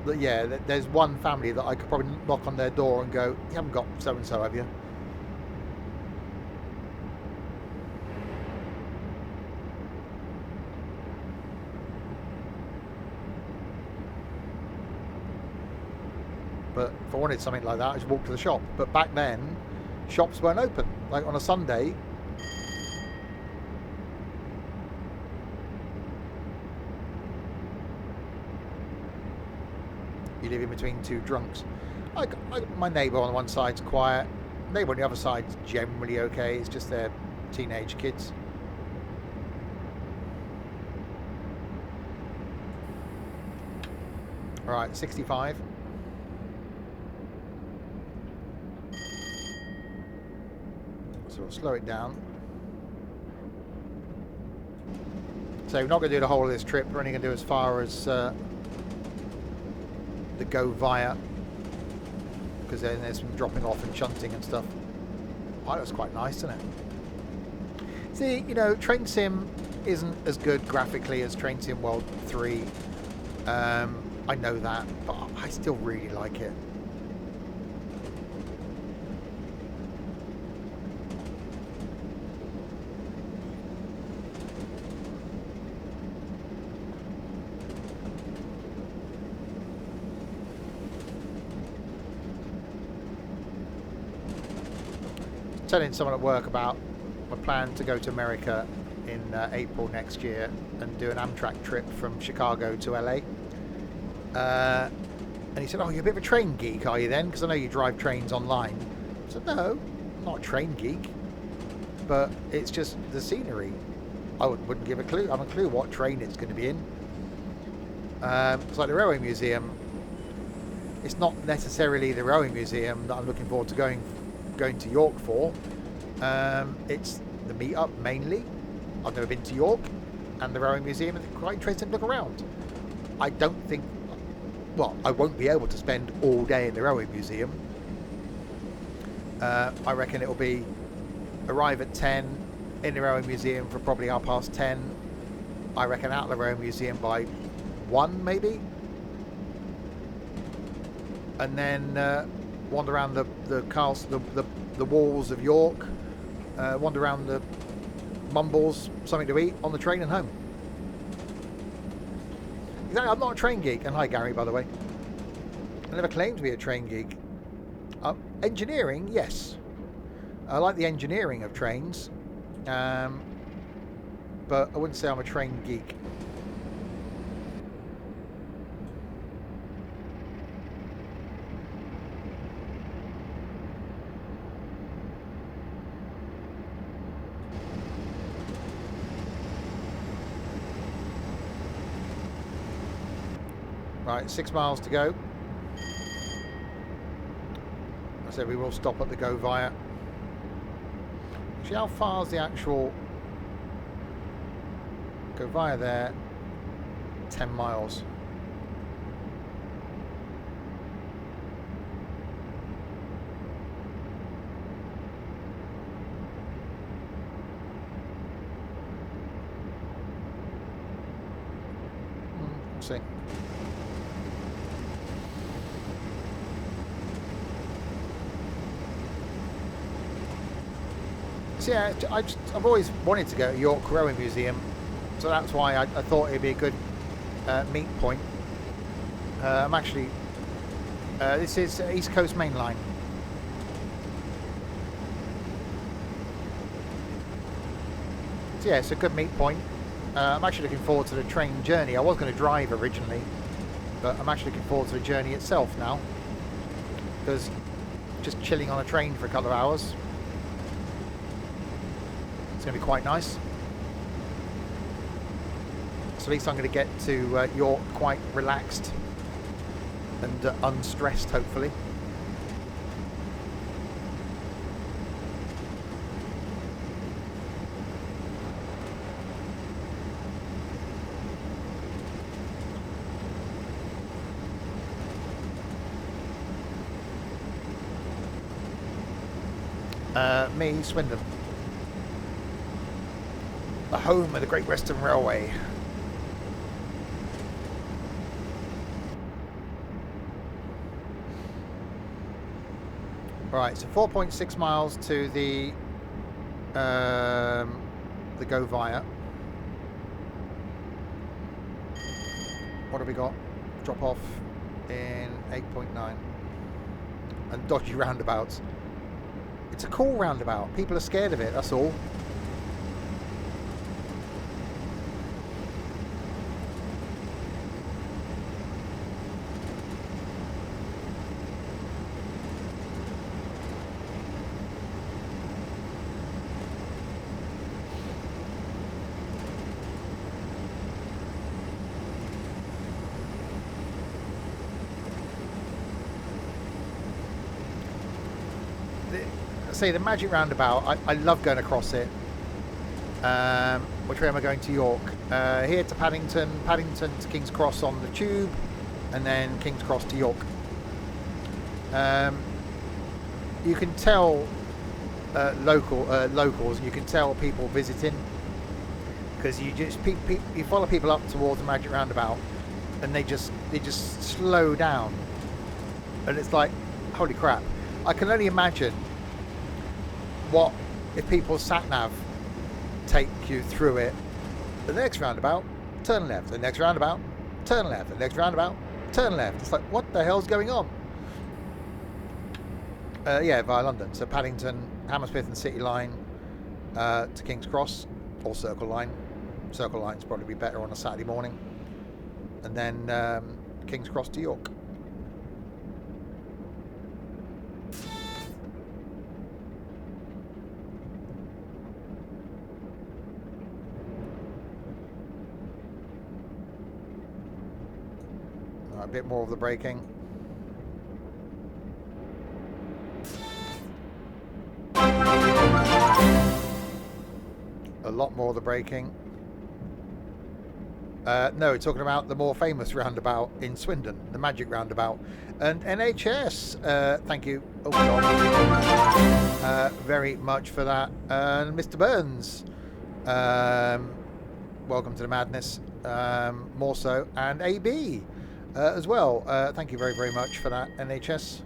There's one family that I could probably knock on their door and go, "You haven't got so and so, have you?" But if I wanted something like that, I just walked to the shop. But back then, shops weren't open. Like on a Sunday, you live in between two drunks. My neighbour on one side's quiet. Neighbour on the other side's generally okay. It's just their teenage kids. All right, 65. So we'll slow it down. So we're not going to do the whole of this trip. We're only going to do as far as the go via, because then there's some dropping off and shunting and stuff. Oh, that's quite nice, isn't it? See, you know, Train Sim isn't as good graphically as Train Sim World 3. I know that, but I still really like it. Telling someone at work about my plan to go to America in April next year and do an Amtrak trip from Chicago to LA. And he said, "Oh, you're a bit of a train geek, are you then? Because I know you drive trains online." I said, "No, I'm not a train geek, but it's just the scenery. I wouldn't give a clue. I haven't a clue what train it's going to be in." It's like the Railway Museum. It's not necessarily the Railway Museum that I'm looking forward to going to York for. It's the meetup mainly. I've never been to York, and the Railway Museum is quite interesting to look around. I don't think, well, I won't be able to spend all day in the Railway Museum. I reckon it'll be arrive at 10 in the Railway Museum for probably 10:30. I reckon out of the Railway Museum by 1 maybe, and then wander around the castle, the walls of York, wander around the Mumbles, something to eat on the train and home. Exactly, I'm not a train geek. And hi Gary, by the way. I never claimed to be a train geek. Engineering, yes. I like the engineering of trains, but I wouldn't say I'm a train geek. Right, 6 miles to go. I said we will stop at the go via. Actually, how far is the actual Go via there. 10 miles. Let's see. So yeah, I've always wanted to go to York Rowing Museum, so that's why I thought it'd be a good meet point. I'm actually this is East Coast Mainline. So yeah, it's a good meet point. I'm actually looking forward to the train journey. I was going to drive originally, but I'm actually looking forward to the journey itself now, because just chilling on a train for a couple of hours, it's going to be quite nice. So at least I'm going to get to York quite relaxed and unstressed, hopefully. Me, Swindon. The home of the Great Western Railway. Right, so 4.6 miles to the Go Via. What have we got? Drop off in 8.9. And dodgy roundabouts. It's a cool roundabout. People are scared of it, that's all. The magic roundabout, I love going across it. Which way am I going to York? Here to Paddington, Paddington to King's Cross on the tube, and then King's Cross to York. You can tell locals, and you can tell people visiting, because you follow people up towards the magic roundabout, and they just slow down, and it's like, holy crap! I can only imagine what if people's sat-nav take you through it. The next roundabout, turn left. The next roundabout, turn left. The next roundabout, turn left. It's like, what the hell's going on? Yeah, via London. So Paddington, Hammersmith and City Line to King's Cross, or Circle Line. Circle Line's probably be better on a Saturday morning. And then King's Cross to York. A bit more of the braking. A lot more of the braking. No, talking about the more famous roundabout in Swindon, the Magic Roundabout. And NHS, thank you, oh God, very much for that. And Mr. Burns, welcome to the madness, more so. And AB. As well, thank you very, very much for that, NHS.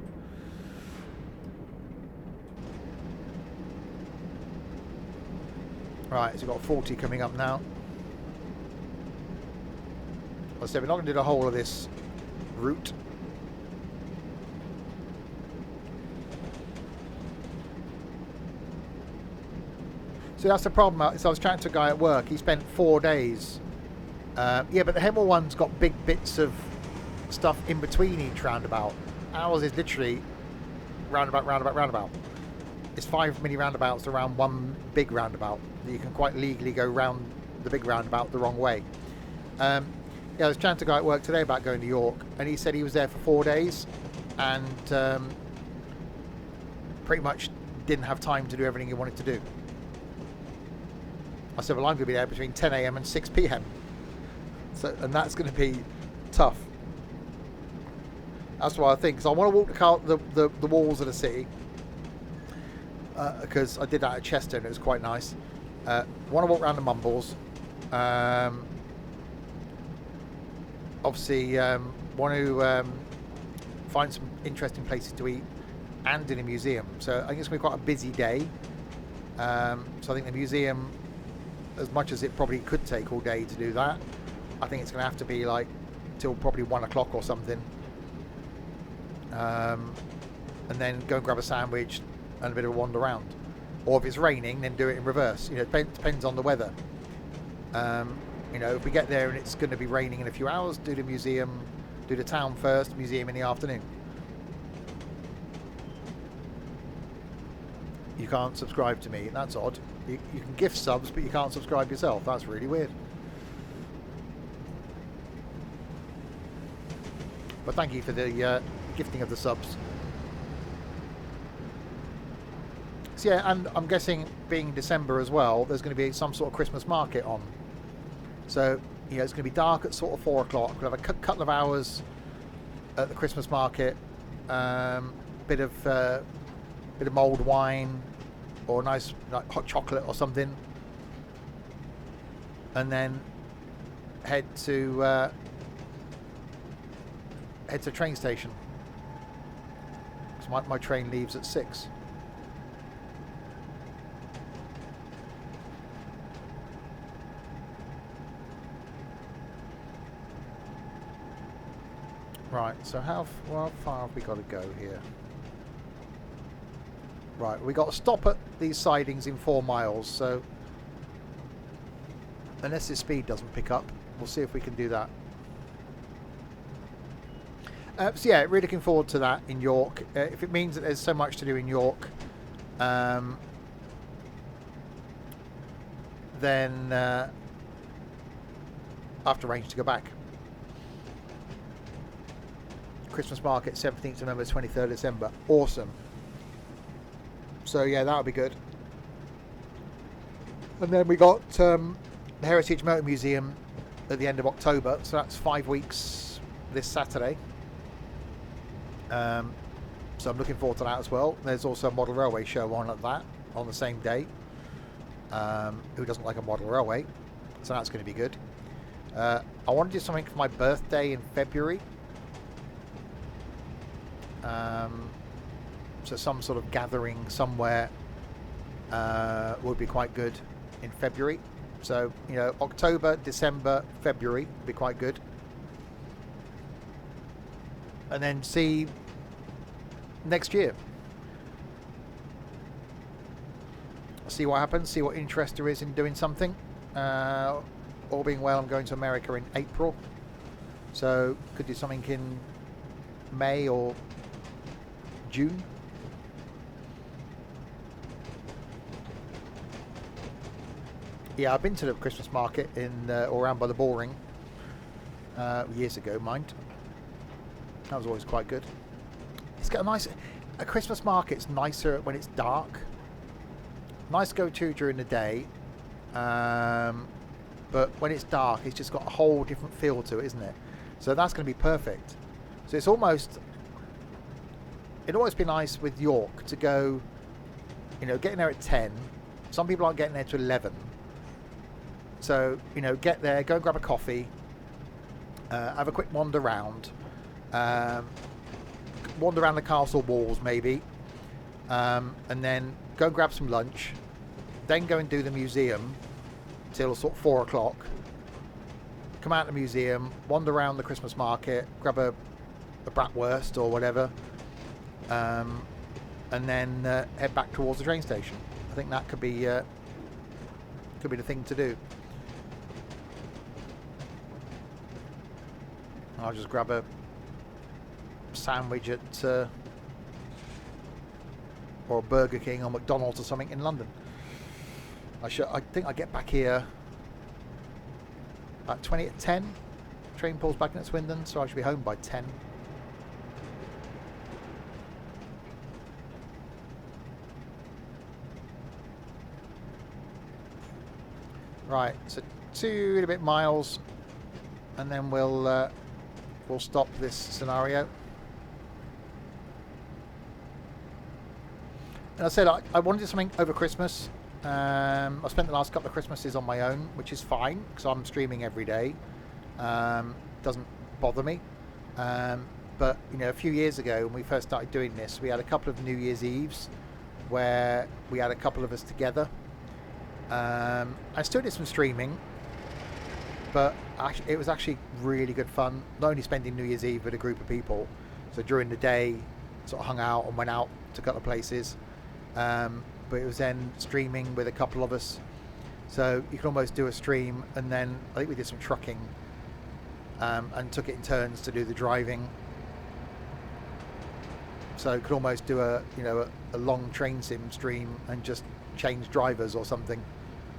Right, so we've got 40 coming up now. I said we're not going to do the whole of this route. So that's the problem. So I was chatting to a guy at work. He spent 4 days. Yeah, but the Hemel one's got big bits of stuff in between each roundabout. Ours is literally roundabout, roundabout, roundabout. It's 5 mini roundabouts around one big roundabout. You can quite legally go round the big roundabout the wrong way. Yeah, I was chatting to a guy at work today about going to York, and he said he was there for 4 days and pretty much didn't have time to do everything he wanted to do. I said, well, I'm going to be there between 10 a.m. and 6 p.m. So, and that's going to be tough. That's what I think. So I want to walk the walls of the city, because I did that at Chester and it was quite nice. Want to walk around the Mumbles. Obviously, want to find some interesting places to eat and in a museum. So I think it's going to be quite a busy day. So I think the museum, as much as it probably could take all day to do that, I think it's going to have to be like till probably 1 o'clock or something. And then go and grab a sandwich and a bit of a wander around. Or if it's raining, then do it in reverse. You know, it depends on the weather. You know, if we get there and it's going to be raining in a few hours, do the museum, do the town first, museum in the afternoon. You can't subscribe to me. That's odd. You can gift subs, but you can't subscribe yourself. That's really weird. But thank you for the gifting of the subs. So yeah, and I'm guessing being December as well, there's going to be some sort of Christmas market on. So, you know, it's going to be dark at sort of 4 o'clock. We'll have a couple of hours at the Christmas market. Bit of mulled wine or nice like hot chocolate or something. And then head to train station. Because my train leaves at 6. Right, so how far have we got to go here? Right, we got to stop at these sidings in 4 miles, so unless the speed doesn't pick up, we'll see if we can do that. So yeah, really looking forward to that in York. If it means that there's so much to do in York, then I have to arrange to go back. Christmas market, 17th November, 23rd December. Awesome. So yeah, that'll be good. And then we got the Heritage Motor Museum at the end of October, so that's 5 weeks this Saturday. So I'm looking forward to that as well. There's also a model railway show on at that on the same day. Who doesn't like a model railway? So that's going to be good. I want to do something for my birthday in February. So some sort of gathering somewhere would be quite good in February. So, you know, October, December, February would be quite good. And then see next year. See what happens, see what interest there is in doing something. All being well, I'm going to America in April. So could do something in May or June. Yeah, I've been to the Christmas market in or around by the Boring years ago, mind. That was always quite good. It's got a Christmas market's nicer when it's dark. Nice to go to during the day, but when it's dark, it's just got a whole different feel to it, isn't it? So that's going to be perfect. So it's almost. It'd always be nice with York to go, you know, getting there at 10. Some people aren't getting there to 11. So, you know, get there, go and grab a coffee, have a quick wander around, wander around the castle walls maybe, and then go and grab some lunch, then go and do the museum till sort of 4 o'clock, come out of the museum, wander around the Christmas market, grab a bratwurst or whatever, and then head back towards the train station. I think that could be the thing to do. I'll just grab a sandwich at or a Burger King or McDonald's or something in London. I think I get back here about 20 at 10. Train pulls back in at Swindon, so I should be home by 10. Right, so 2 and a bit miles, and then we'll stop this scenario. And I said I wanted to do something over Christmas. I spent the last couple of Christmases on my own, which is fine because I'm streaming every day. Doesn't bother me. But you know, a few years ago when we first started doing this, we had a couple of New Year's Eves where we had a couple of us together. I still did some streaming, but it was actually really good fun. Not only spending New Year's Eve with a group of people, so during the day, sort of hung out and went out to a couple of places. But it was then streaming with a couple of us, so you can almost do a stream, and then I think we did some trucking, and took it in turns to do the driving. So you could almost do a long train sim stream and just change drivers or something,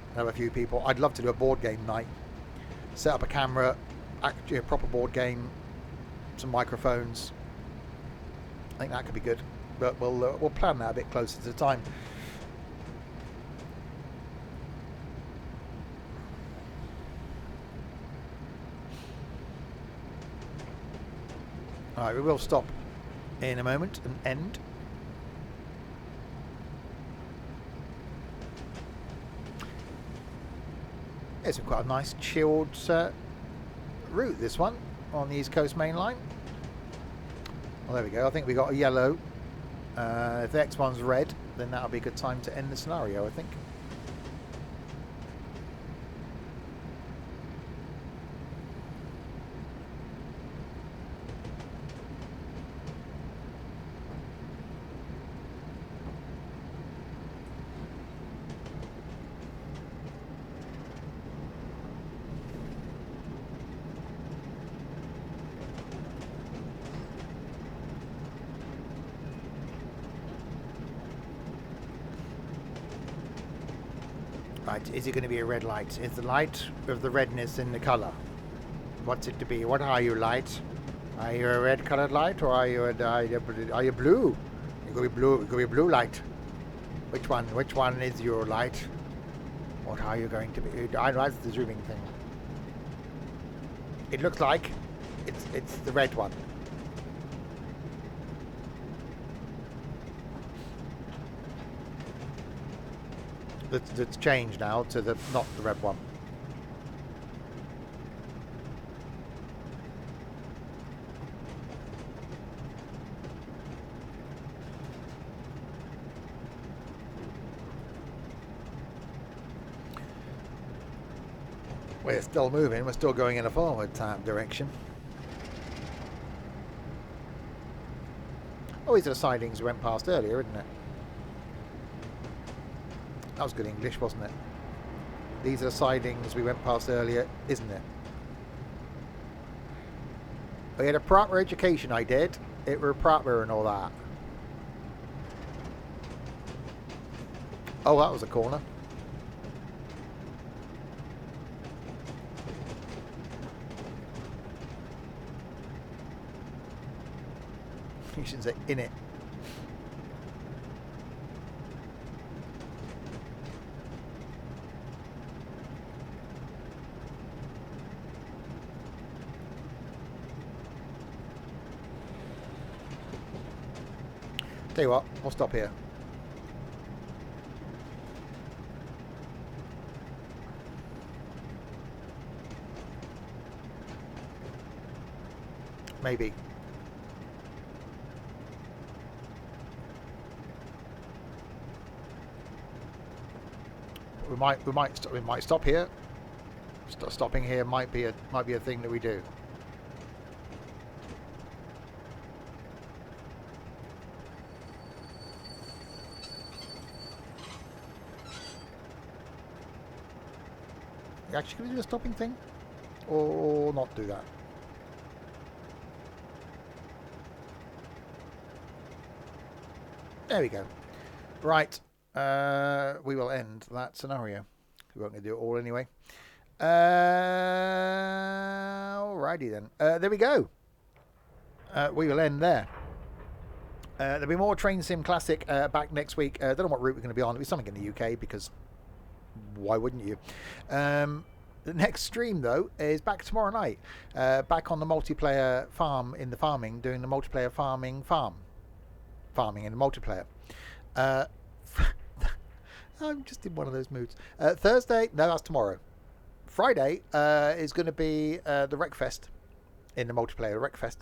and have a few people. I'd love to do a board game night, set up a camera, actually a proper board game, some microphones. I think that could be good, but we'll plan that a bit closer to the time. Alright, we will stop in a moment and end. It's quite a nice chilled route, this one, on the East Coast Mainline. Well, there we go. I think we got a yellow. If the next one's red, then that'll be a good time to end the scenario, I think. Right, is it going to be a red light? Is the light of the redness in the colour? What's it to be? What are you, light? Are you a red coloured light, or are you blue? You could be blue. It could be a blue light. Which one? Which one is your light? What are you going to be? I like the zooming thing. It looks like it's the red one. That's changed now to not the red one. We're still moving. We're still going in a forward type direction. Oh, these are the sidings we went past earlier, isn't it? That was good English, wasn't it? These are the sidings we went past earlier, isn't it? I had a proper education, I did. It were proper and all that. Oh, that was a corner. You shouldn't say in it. Tell you what, we'll stop here. Maybe. We might stop here. Stopping here might be a thing that we do. You actually going to do a stopping thing, or not do that? There we go. Right. We will end that scenario. We won't do it all anyway. Alrighty then. There we go. We will end there. There'll be more Train Sim Classic back next week. Don't know what route we're going to be on. It'll be something in the UK because Why wouldn't you? The next stream, though, is back tomorrow night. Back on the multiplayer farm in the farming, doing the multiplayer farming in the multiplayer. I'm just in one of those moods. Thursday, no, that's tomorrow. Friday is going to be the Wreckfest in the multiplayer Wreckfest.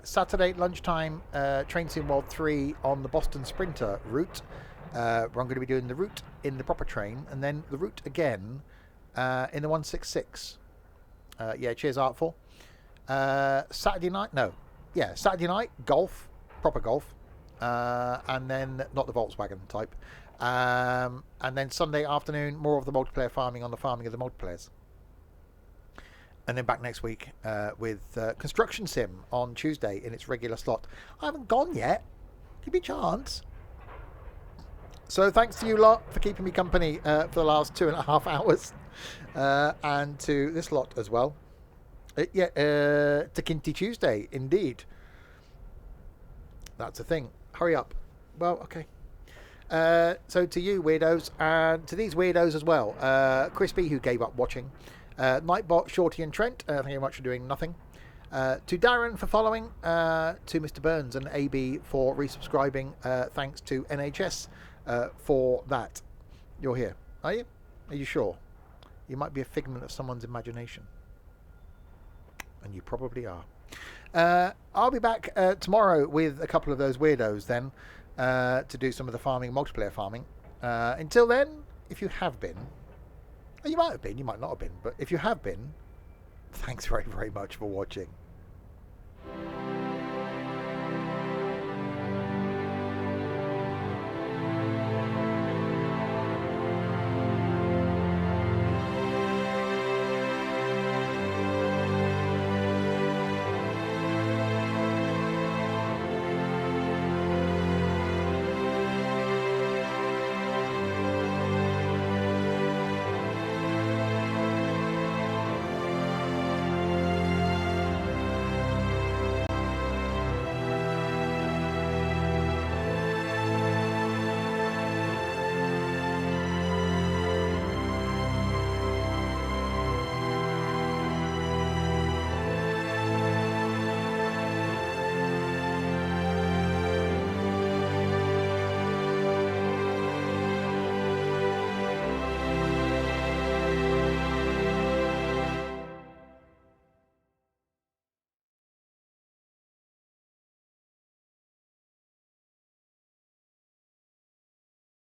Saturday lunchtime, Train Sim World 3 on the Boston Sprinter route. Where I'm going to be doing the route in the proper train, and then the route again in the 166. Cheers, Artful. Saturday night, golf, proper golf, and then not the Volkswagen type. And then Sunday afternoon, more of the multiplayer farming on the farming of the multiplayers. And then back next week with Construction Sim on Tuesday in its regular slot. I haven't gone yet. Give me a chance. So thanks to you lot for keeping me company for the last 2.5 hours. And to this lot as well. To Kinty Tuesday, indeed. That's a thing. Hurry up. Well, okay. So to you weirdos, and to these weirdos as well. Crispy, who gave up watching. Nightbot, Shorty and Trent, thank you very much for doing nothing. To Darren for following. To Mr. Burns and AB for resubscribing. Thanks to NHS for that. You're here, are you? Are you sure? You might be a figment of someone's imagination. And you probably are. I'll be back tomorrow with a couple of those weirdos then to do some of the farming, multiplayer farming. Until then, if you have been, you might have been, you might not have been, but if you have been, thanks very, very much for watching.